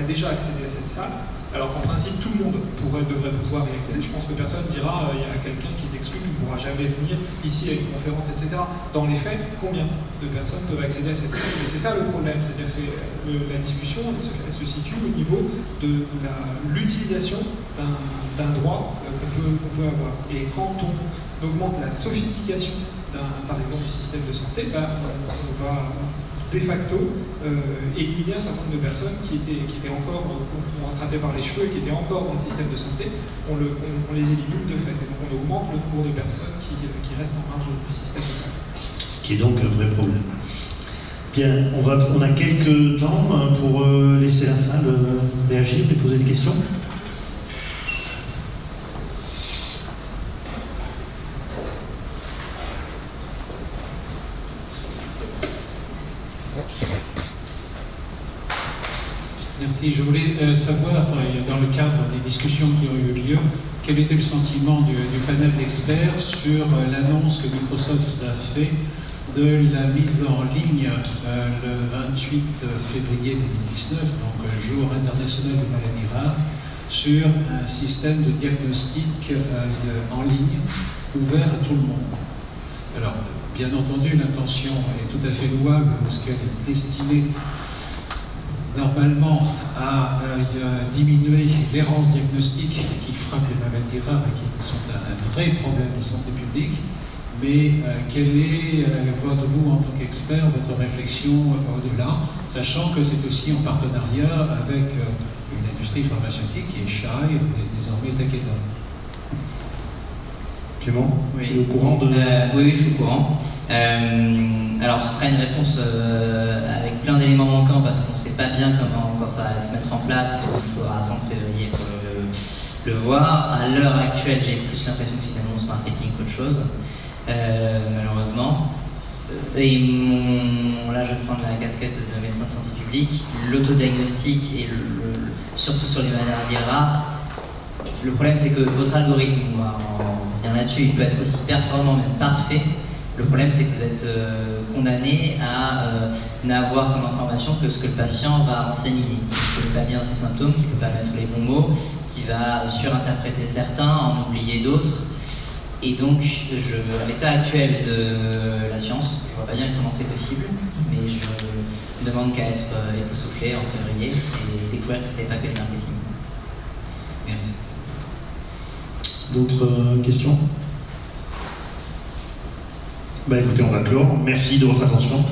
déjà accédé à cette salle, alors qu'en principe tout le monde devrait pouvoir y accéder? Je pense que personne dira il y a quelqu'un qui est exclu, tu ne pourras jamais venir ici à une conférence, etc. Dans les faits, combien de personnes peuvent accéder à cette salle? Et c'est ça le problème, c'est-à-dire que la discussion elle se situe au niveau de l'utilisation d'un droit qu'on peut avoir. Et quand on augmente la sophistication par exemple du système de santé, on va de facto éliminer un certain nombre de personnes qui étaient encore rattrapées par les cheveux et qui étaient encore dans le système de santé. On les élimine de fait, et donc on augmente le nombre de personnes qui restent en marge du système de santé. Ce qui est donc un vrai problème. Bien, on a quelques temps pour laisser la salle réagir et poser des questions. Merci. Je voulais savoir, dans le cadre des discussions qui ont eu lieu, quel était le sentiment du panel d'experts sur l'annonce que Microsoft a fait de la mise en ligne le 28 février 2019, donc jour international des maladies rares, sur un système de diagnostic en ligne ouvert à tout le monde. Alors, bien entendu, l'intention est tout à fait louable parce qu'elle est destinée normalement à diminuer l'errance diagnostique qui frappe les maladies rares et qui sont un vrai problème de santé publique. Mais quelle est, vous en tant qu'expert, votre réflexion au-delà, sachant que c'est aussi en partenariat avec une industrie pharmaceutique qui est Shai et désormais Takeda. Clément, oui. tu es au courant de... Oui, je suis au courant. Alors, ce sera une réponse avec plein d'éléments manquants parce qu'on ne sait pas bien comment encore ça va se mettre en place. Il faudra attendre février pour le voir. À l'heure actuelle, j'ai plus l'impression que c'est une annonce marketing qu'autre chose, malheureusement. Et là, je vais prendre la casquette de médecin de santé publique. L'autodiagnostic et surtout sur les maladies rares, le problème c'est que votre algorithme, on va en revenir là-dessus, il peut être aussi performant, même parfait. Le problème c'est que vous êtes condamné à n'avoir comme information que ce que le patient va renseigner, qui ne connaît pas bien ses symptômes, qui ne peut pas mettre les bons mots, qui va surinterpréter certains, en oublier d'autres. Et donc, à l'état actuel de la science, je ne vois pas bien comment c'est possible, mais je ne demande qu'à être époustouflé en février et découvrir que c'était pas que le marketing. Merci. D'autres questions? Écoutez, on va clore. Merci de votre attention.